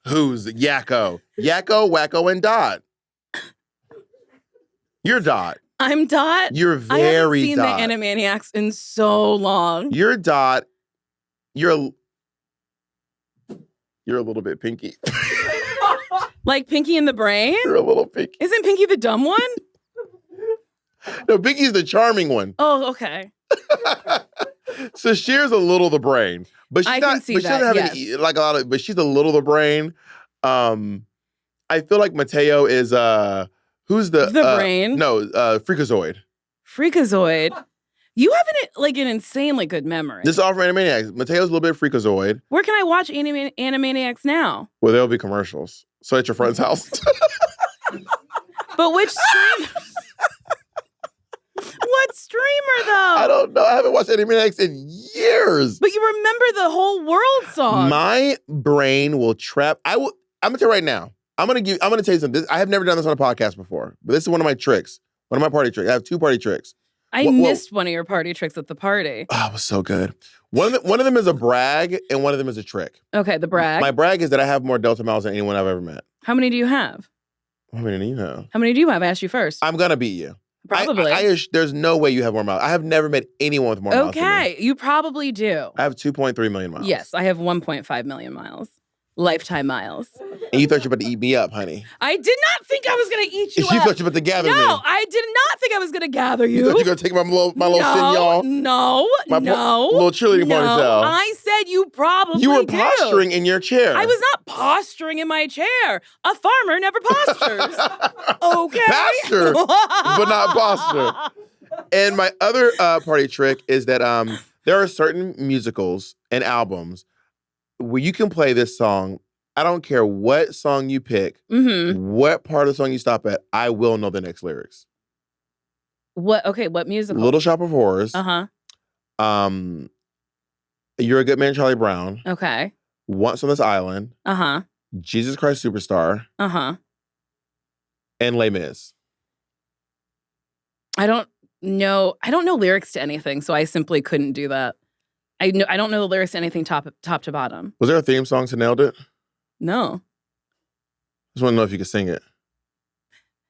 Who's Yakko? Yakko, Wacko, and Dot. You're Dot. I'm Dot. You're very seen Dot. The Animaniacs in so long. You're Dot. You're a little bit Pinky. Like Pinky in the Brain? You're a little Pinky. Isn't Pinky the dumb one? No, Pinky's the charming one. Oh, okay. So Cher's a little the brain, but she's I not. can see but she doesn't that, have yes. any, like a lot of. But she's a little the brain. I feel like Mateo is who's the brain? No, Freakazoid. Freakazoid. You have an insanely good memory. This is all from Animaniacs. Mateo's a little bit Freakazoid. Where can I watch Animaniacs now? Well, there'll be commercials. So at your friend's house. But which stream? What streamer, though? I don't know. I haven't watched Animaniacs in years. But you remember the whole world song. My brain will trap. I'm gonna tell you right now. I'm gonna tell you something. I have never done this on a podcast before, but this is one of my tricks. One of my party tricks. I have 2 party tricks. I missed one of your party tricks at the party. Oh, it was so good. One of them is a brag, and one of them is a trick. Okay, the brag. My brag is that I have more Delta miles than anyone I've ever met. How many do you have? How many do you have? How many do you have? I asked you first. I'm gonna beat you. Probably. There's no way you have more miles. I have never met anyone with more miles than me. Okay, you probably do. I have 2.3 million miles. Yes, I have 1.5 million miles. Lifetime miles. And you thought you were about to eat me up, honey. I did not think I was going to eat you You up. thought you were about to gather me. No, I did not think I was going to gather you. You thought you were going to take my little y'all? No. Little cheerleading ponytail. I said you probably You were do. posturing in your chair. I was not posturing in my chair. A farmer never postures. Okay? Pasture, but not posture. And my other party trick is that there are certain musicals and albums where you can play this song. I don't care what song you pick, what part of the song you stop at, I will know the next lyrics. What? Okay, what musical? Little Shop of Horrors. Uh-huh. You're a Good Man, Charlie Brown. Okay. Once on This Island. Uh-huh. Jesus Christ Superstar. Uh-huh. And Les Mis. I don't know lyrics to anything, so I simply couldn't do that. I don't know the lyrics to anything top to bottom. Was there a theme song to Nailed It? No. Just want to know if you could sing it.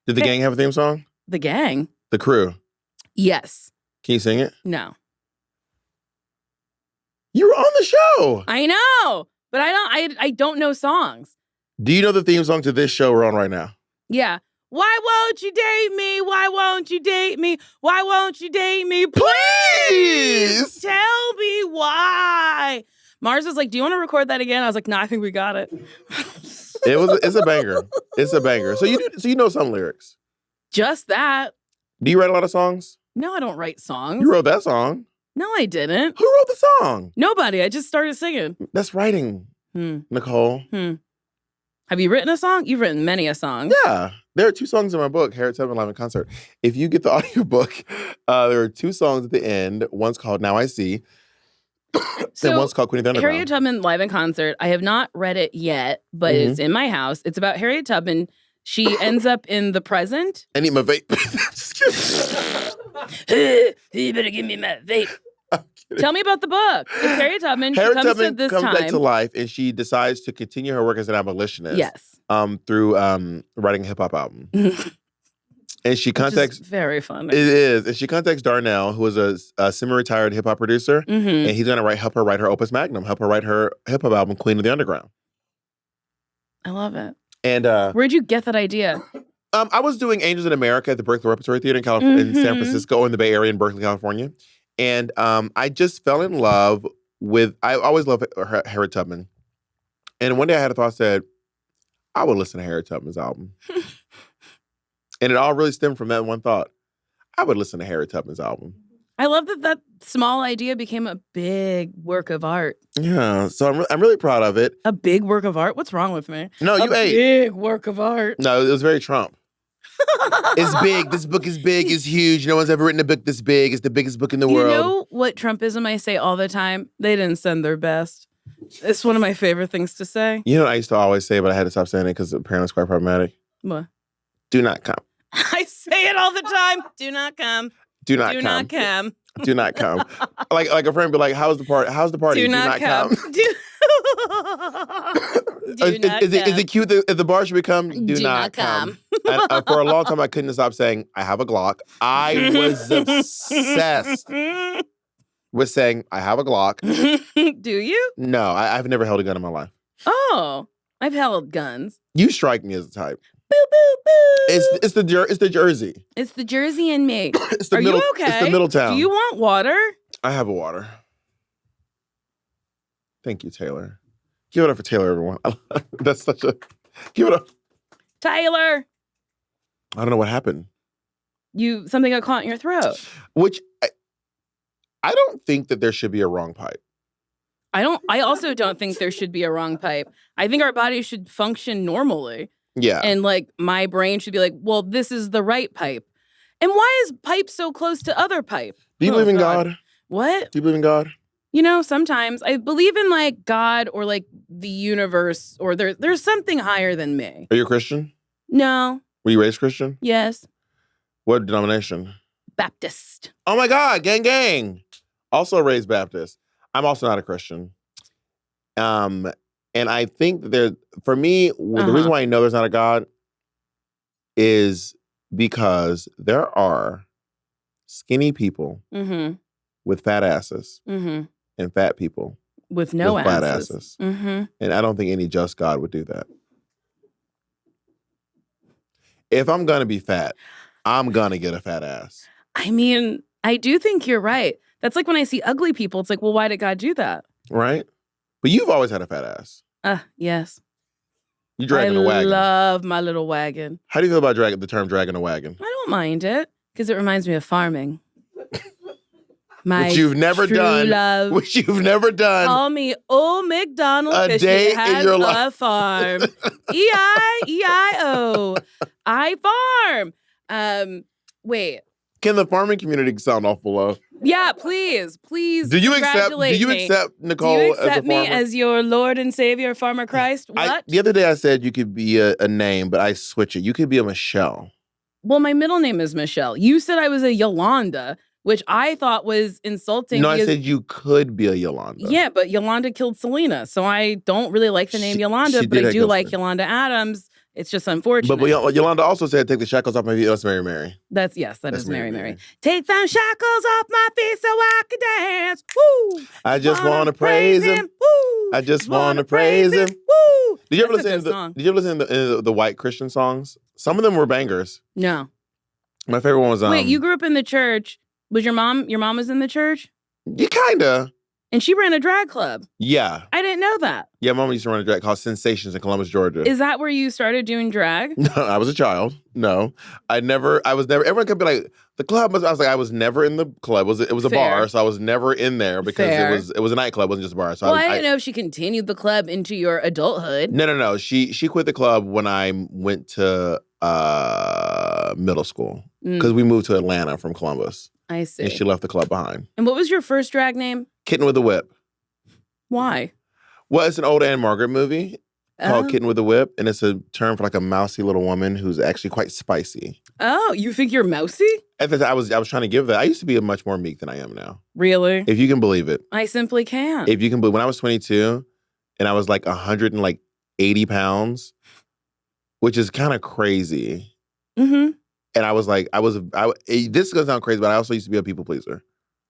Did the gang have a theme song? The gang? The crew? Yes. Can you sing it? No. You were on the show. I know, but I don't know songs. Do you know the theme song to this show we're on right now? Yeah. Why won't you date me? Why won't you date me? Why won't you date me? Please tell me why. Mars was like, do you want to record that again? I was like, no, I think we got it. It's a banger. It's a banger. So you know some lyrics. Just that. Do you write a lot of songs? No, I don't write songs. You wrote that song. No, I didn't. Who wrote the song? Nobody. I just started singing. That's writing, Nicole. Have you written a song? You've written many a song. Yeah. There are 2 songs in my book, Harriet Tubman Live in Concert. If you get the audiobook, there are 2 songs at the end. One's called Now I See. And one's called Queen of the Underground. Harriet Tubman Live in Concert. I have not read it yet, but it's in my house. It's about Harriet Tubman. She ends up in the present. I need my vape. You better give me my vape. Tell me about the book. It's Harriet Tubman. Harriet she comes Tubman to this comes time. back to life, and she decides to continue her work as an abolitionist. Yes. Through writing a hip hop album. And she contacts. Very funny. It is, and she contacts Darnell, who is a semi-retired hip hop producer, and he's gonna help her write her opus magnum, help her write her hip hop album, Queen of the Underground. I love it. And where'd you get that idea? I was doing Angels in America at the Berkeley Repertory Theater in California, in San Francisco, in the Bay Area, in Berkeley, California. And I just fell in love with. I always loved Harriet Tubman. And one day I had a thought, said, I would listen to Harriet Tubman's album. And it all really stemmed from that one thought. I would listen to Harriet Tubman's album. I love that small idea became a big work of art. Yeah, so I'm really proud of it. A big work of art? What's wrong with me? No, you ate. Big work of art. No, it was very Trump. It's big. This book is big. It's huge. No one's ever written a book this big. It's the biggest book in the world. You know what Trumpism I say all the time? They didn't send their best. It's one of my favorite things to say. You know what I used to always say, but I had to stop saying it because apparently it's quite problematic? What? Do not come. I say it all the time. Do not come. Do not Do come. not come. Do not come. like a friend be like, how's the party? How's the party? Do not come. Is it cute that if the bar should become do not come? And, for a long time, I couldn't stop saying, I have a Glock. I was obsessed with saying, I have a Glock. Do you? No, I've never held a gun in my life. Oh, I've held guns. You strike me as the type. Boo, boo, boo. It's the Jersey. It's the Jersey in me. It's the Are middle, you okay? It's the Middletown. Do you want water? I have a water. Thank you, Taylor. Give it up for Taylor, everyone. That's such a... Give it up. Tyler. I don't know what happened. Something got caught in your throat. Which, I don't think that there should be a wrong pipe. I also don't think there should be a wrong pipe. I think our bodies should function normally. Yeah. And like my brain should be like, well, this is the right pipe. And why is pipe so close to other pipe? Do you believe in God? What? Do you believe in God? You know, sometimes I believe in like God or like the universe or there's something higher than me. Are you a Christian? No. Were you raised Christian? Yes. What denomination? Baptist. Oh my God, gang, gang. Also raised Baptist. I'm also not a Christian. And I think that for me, the reason why I know there's not a God is because there are skinny people with fat asses and fat people with no fat asses. And I don't think any just God would do that. If I'm going to be fat, I'm going to get a fat ass. I mean, I do think you're right. That's like when I see ugly people, it's like, well, why did God do that? Right? But you've always had a fat ass. Yes. You dragging a wagon. I love my little wagon. How do you feel about the term dragging a wagon? I don't mind it because it reminds me of farming. My which you've never done. Love. Which you've never done. Call me Old McDonald a because day she has in your a life. farm. E-I-E-I-O. I farm. Wait. Can the farming community sound awful low? Yeah, please. Please. Do you accept Nicole Do you as a accept me farmer? as your Lord and Savior, Farmer Christ? What? The other day I said you could be a name, but I switch it. You could be a Michelle. Well, my middle name is Michelle. You said I was a Yolanda, which I thought was insulting. No, I said you could be a Yolanda. Yeah, but Yolanda killed Selena, so I don't really like the name Yolanda, but I do like Yolanda Adams. It's just unfortunate. But Yolanda also said, take the shackles off my feet. That's Mary. That is Mary. Take them shackles off my feet so I can dance. Woo! I just want to praise him. Woo! I just want to praise him. Woo! Did you ever listen to the white Christian songs? Some of them were bangers. No. My favorite one was Wait, you grew up in the church. Was your mom was in the church? Yeah, kinda. And she ran a drag club. Yeah. I didn't know that. Yeah, Mom used to run a drag called Sensations in Columbus, Georgia. Is that where you started doing drag? No, I was a child. No. I was never, everyone could be like, the club, I was never in the club. It was a bar, so I was never in there because it was a nightclub, it wasn't just a bar. So I didn't know if she continued the club into your adulthood. No. She quit the club when I went to middle school because we moved to Atlanta from Columbus. I see. And she left the club behind. And what was your first drag name? Kitten with a Whip. Why? Well, it's an old Anne Margaret movie called Kitten with a Whip, and it's a term for like a mousy little woman who's actually quite spicy. Oh, you think you're mousy? At the time, I was trying to give that. I used to be much more meek than I am now. Really? If you can believe it. I simply can. If you can believe, when I was 22 and I was like 180 pounds, which is kind of crazy. Mm-hmm. And I was like, this is gonna sound crazy, but I also used to be a people pleaser.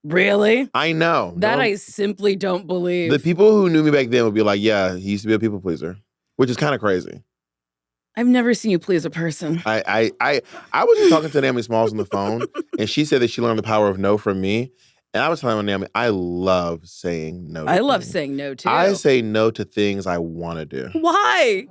Really? I know. That I simply don't believe. The people who knew me back then would be like, yeah, he used to be a people pleaser, which is kind of crazy. I've never seen you please a person. I was just talking to Naomi Smalls on the phone, and she said that she learned the power of no from me. And I was telling Naomi, I love saying no. I love saying no too. I say no to things I want to do. Why?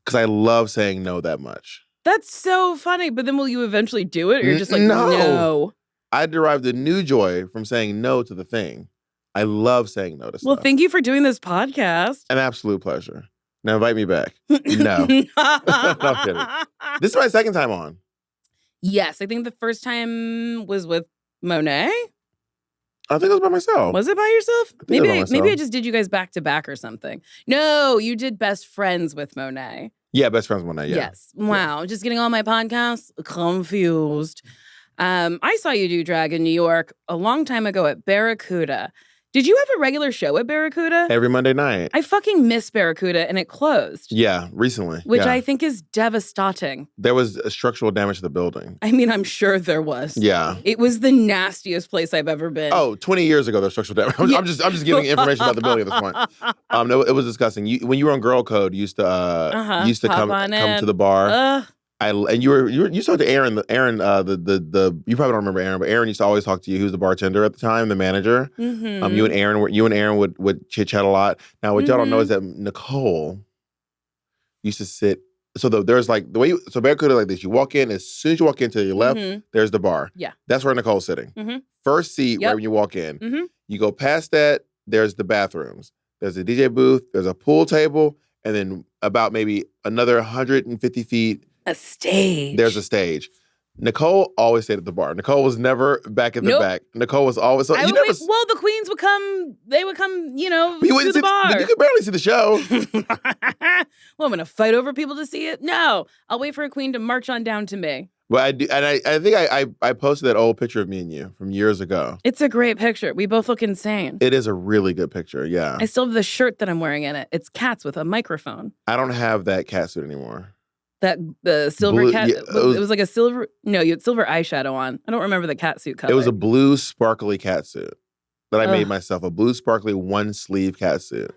Because I love saying no that much. That's so funny. But then will you eventually do it? Or you're just like, no. I derived a new joy from saying no to the thing. I love saying no to stuff. Well, thank you for doing this podcast. An absolute pleasure. Now invite me back. No. No, I'm kidding. This is my second time on. Yes, I think the first time was with Monet. I think it was by myself. Was it by yourself? Maybe I just did you guys back to back or something. No, you did Best Friends with Monet. Yeah, Best Friends with Monet, yeah. Yes. Wow. Yeah. Just getting all my podcasts confused. I saw you do drag in New York a long time ago at Barracuda. Did you have a regular show at Barracuda? Every Monday night. I fucking miss Barracuda, and it closed. Yeah, recently. Which I think is devastating. There was a structural damage to the building. I mean, I'm sure there was. Yeah. It was the nastiest place I've ever been. Oh, 20 years ago, there was structural damage. I'm just giving information about the building at this point. No, it was disgusting. When you were on Girl Code, you used to come to the bar. And you talked to Aaron. You probably don't remember Aaron, but Aaron used to always talk to you. He was the bartender at the time, the manager. Mm-hmm. You and Aaron would chit chat a lot. Now, what y'all don't know is that Nicole used to sit. So there's like the way so Barracuda like this. You walk in, as soon as you walk in to your left, there's the bar. Yeah, that's where Nicole's sitting. Mm-hmm. First seat right when you walk in. You go past that. There's the bathrooms. There's a DJ booth. There's a pool table, and then about maybe another 150 feet. A stage. There's a stage. Nicole always stayed at the bar. Nicole was never back at the back. Nicole was always well, the queens would come. They would come. To the bar. You could barely see the show. Well, I'm gonna fight over people to see it. No, I'll wait for a queen to march on down to me. Well, I do, and I think I posted that old picture of me and you from years ago. It's a great picture. We both look insane. It is a really good picture. Yeah. I still have the shirt that I'm wearing in it. It's cats with a microphone. I don't have that cat suit anymore. The silver cat. Yeah, it was like a silver. No, you had silver eyeshadow on. I don't remember the cat suit color. It was a blue sparkly cat suit that I made myself. A blue sparkly one sleeve cat suit.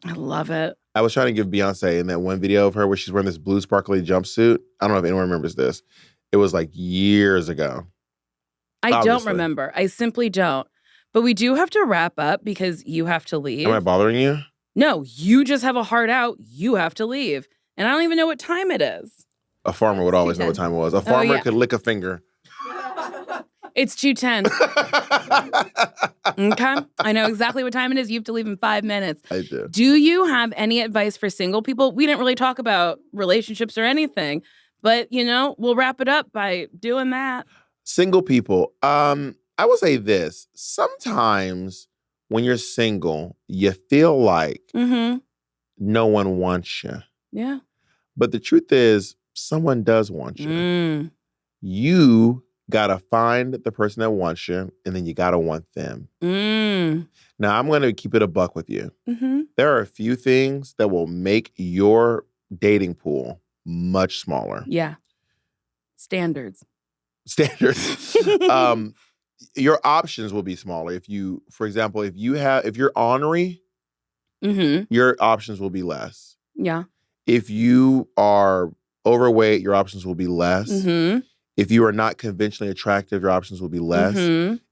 I love it. I was trying to give Beyonce in that one video of her where she's wearing this blue sparkly jumpsuit. I don't know if anyone remembers this. It was like years ago. I don't remember. I simply don't. But we do have to wrap up because you have to leave. Am I bothering you? No, you just have a heart out. You have to leave. And I don't even know what time it is. A farmer would always know what time it was. A farmer could lick a finger. It's 2:10. Okay? I know exactly what time it is. You have to leave in 5 minutes. I do. Do you have any advice for single people? We didn't really talk about relationships or anything, but, we'll wrap it up by doing that. Single people. I will say this. Sometimes when you're single, you feel like no one wants you. Yeah. But the truth is, someone does want you. You gotta find the person that wants you, and then you gotta want them. Now, I'm gonna keep it a buck with you. Mm-hmm. There are a few things that will make your dating pool much smaller. Yeah. Standards. Your options will be smaller. If you, for example, if you're ornery, your options will be less. Yeah. If you are overweight, your options will be less. If you are not conventionally attractive, your options will be less.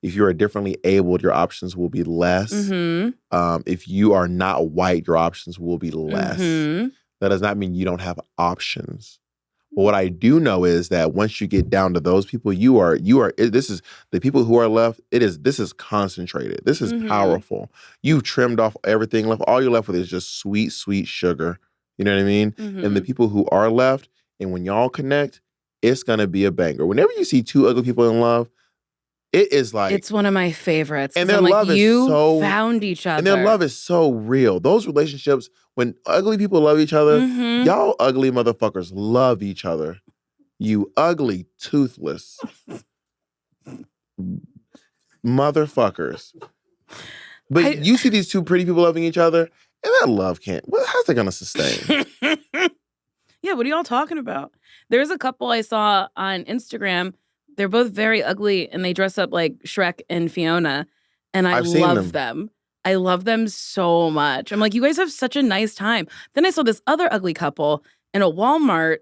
If you are differently abled, your options will be less. If you are not white, your options will be less. That does not mean you don't have options. But what I do know is that once you get down to those people, this is the people who are left, this is concentrated. This is powerful. You've trimmed off everything left. All you're left with is just sweet, sweet sugar. You know what I mean? And the people who are left, and when y'all connect, it's going to be a banger. Whenever you see two ugly people in love, it is like... It's one of my favorites. And their love is so... found each other. And their love is so real. Those relationships, when ugly people love each other, y'all ugly motherfuckers love each other. You ugly, toothless motherfuckers. But you see these two pretty people loving each other, and that love can't... How's that going to sustain? Yeah, what are y'all talking about? There's a couple I saw on Instagram. They're both very ugly, and they dress up like Shrek and Fiona, and I love them. I love them so much. I'm like, you guys have such a nice time. Then I saw this other ugly couple in a Walmart,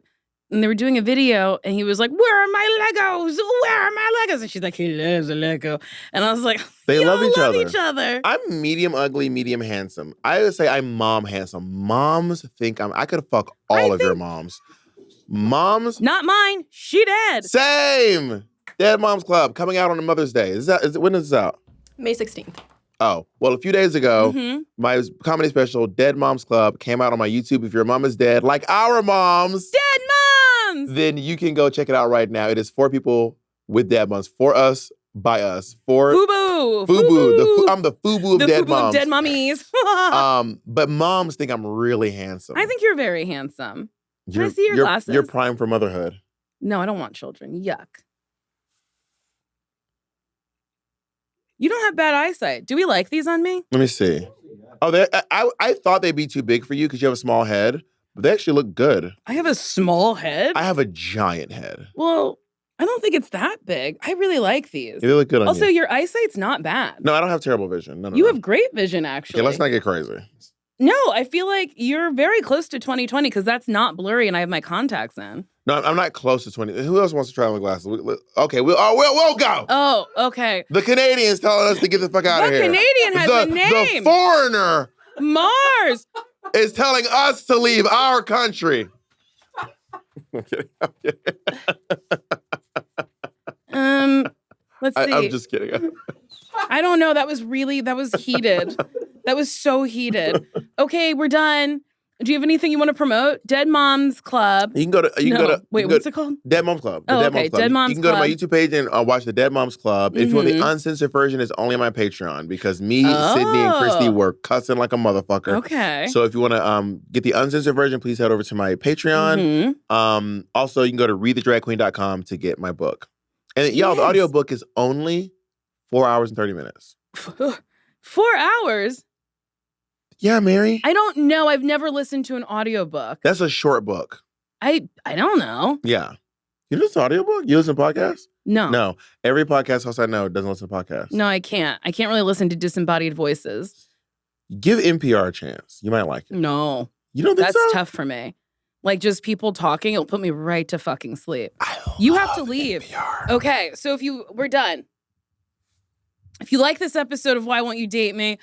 and they were doing a video, and he was like, where are my Legos? Where are my Legos? And she's like, he loves a Lego. And I was like, they love each other. I'm medium ugly, medium handsome. I would say I'm mom handsome. Moms think I could fuck all of your moms. Moms. Not mine. She dead. Same. Dead Moms Club coming out on Mother's Day. When is this out? May 16th. Oh, well, a few days ago, my comedy special, Dead Moms Club, came out on my YouTube. If your mom is dead, like our moms. Dead moms! Then you can go check it out right now. It is for people with dead moms. For us, by us. For FUBU. FUBU. I'm the FUBU of dead moms. Of dead mummies. But moms think I'm really handsome. I think you're very handsome. Can I see your glasses? You're prime for motherhood. No, I don't want children. Yuck. You don't have bad eyesight. Do we like these on me? Let me see. Oh, I thought they'd be too big for you because you have a small head, but they actually look good. I have a small head? I have a giant head. Well, I don't think it's that big. I really like these. They look good on you. Also, your eyesight's not bad. No, I don't have terrible vision. No. You have great vision, actually. Okay, let's not get crazy. No, I feel like you're very close to 20/20 because that's not blurry and I have my contacts in. No, I'm not close to 20. Who else wants to try on the glasses? Okay, we'll go. Oh, okay. The Canadian's telling us to get the fuck out of here. The Canadian has a name. The foreigner. Mars. Is telling us to leave our country. I'm kidding. Let's see. I'm just kidding. I don't know. That was heated. That was so heated. Okay, we're done. Do you have anything you want to promote? Dead Moms Club. You can go to. Wait, what's it called? Dead Moms Club. Oh, okay. Dead Moms Club. You can go to my YouTube page and watch the Dead Moms Club. If you want the uncensored version, it's only on my Patreon because me, Sydney, and Christy were cussing like a motherfucker. Okay. So if you want to get the uncensored version, please head over to my Patreon. Also, you can go to readthedragqueen.com to get my book. And y'all, the audiobook is only 4 hours and 30 minutes. 4 hours? Yeah, Mary. I don't know. I've never listened to an audiobook. That's a short book. I don't know. Yeah. You listen to audiobook? You listen to podcasts? No. No. Every podcast host I know doesn't listen to podcasts. No, I can't. I can't really listen to disembodied voices. Give NPR a chance. You might like it. No. You don't think so? That's tough for me. Like just people talking, it'll put me right to fucking sleep. You have to leave. NPR. Okay, so we're done. If you like this episode of Why Won't You Date Me,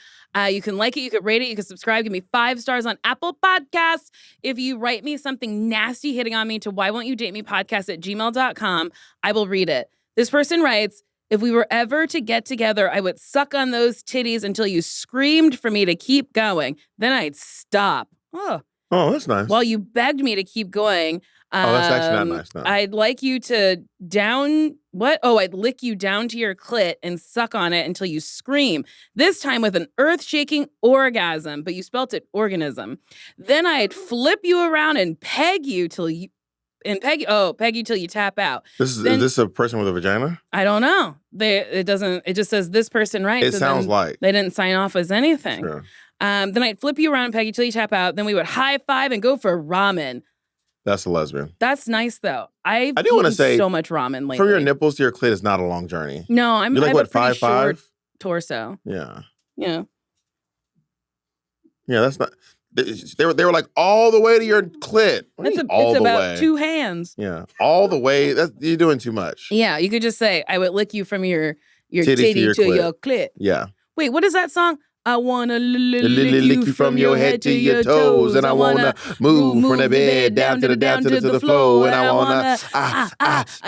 you can like it, you can rate it, you can subscribe, give me 5 stars on Apple Podcasts. If you write me something nasty hitting on me to whywontyoudatemepodcast@gmail.com, I will read it. This person writes, if we were ever to get together, I would suck on those titties until you screamed for me to keep going. Then I'd stop. Oh, that's nice. While you begged me to keep going. That's actually not nice. No. I'd like you to I'd lick you down to your clit and suck on it until you scream. This time with an earth-shaking orgasm, but you spelt it organism. Then I'd flip you around and peg you till you And Peggy till you tap out. Is this a person with a vagina? I don't know. It just says this person writes. It sounds like. They didn't sign off as anything. Sure. Then I'd flip you around, Peggy, till you tap out. Then we would high five and go for ramen. That's a lesbian. That's nice, though. I do want to say so much ramen lately. From your nipples to your clit is not a long journey. No, You're like, I what, have a pretty 5'5"? short torso. Yeah. Yeah. Yeah, that's not. They were like all the way to your clit. It's about 2 hands. Yeah, all the way. You're doing too much. Yeah, you could just say, I would lick you from your Titty to your clit. Yeah. Wait, what is that song? I wanna lick you from your head to your toes, and I wanna move from the bed down to the floor, and I wanna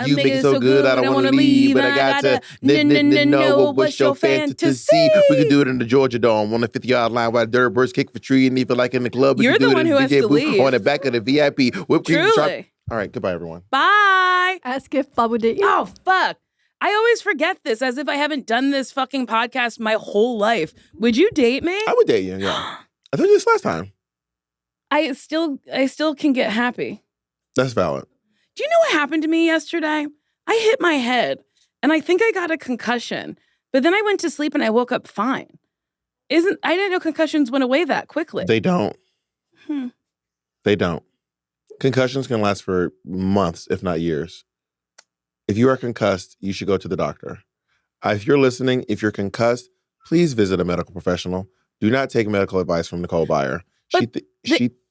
you make it so good I don't wanna leave, but I got to know what's your fantasy. We could do it in the Georgia Dome on the 50-yard line while dirt birds kick for tree, and even like in the club, You're the one who has to leave on the back of the VIP. Whipped cream. Truly. All right, goodbye, everyone. Bye. Ask if Bob would date you. Oh fuck. I always forget this, as if I haven't done this fucking podcast my whole life. Would you date me? I would date you, yeah. I told you this last time. I still can get happy. That's valid. Do you know what happened to me yesterday? I hit my head, and I think I got a concussion. But then I went to sleep, and I woke up fine. I didn't know concussions went away that quickly. They don't. They don't. Concussions can last for months, if not years. If you are concussed, you should go to the doctor. If you're listening, if you're concussed, please visit a medical professional. Do not take medical advice from Nicole Byer. The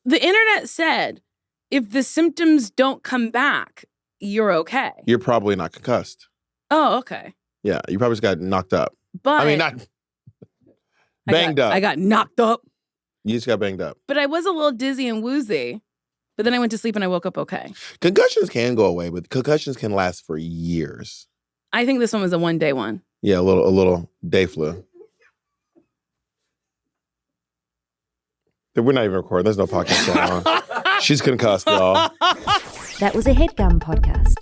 internet said if the symptoms don't come back, you're okay. You're probably not concussed. Oh, okay. Yeah, you probably just got knocked up. But I mean, not banged up. I got knocked up. You just got banged up. But I was a little dizzy and woozy. But then I went to sleep and I woke up okay. Concussions can go away, but concussions can last for years. I think this one was a one-day one. Yeah, a little day flu. We're not even recording. There's no podcast going on. She's concussed, y'all. That was a HeadGum podcast.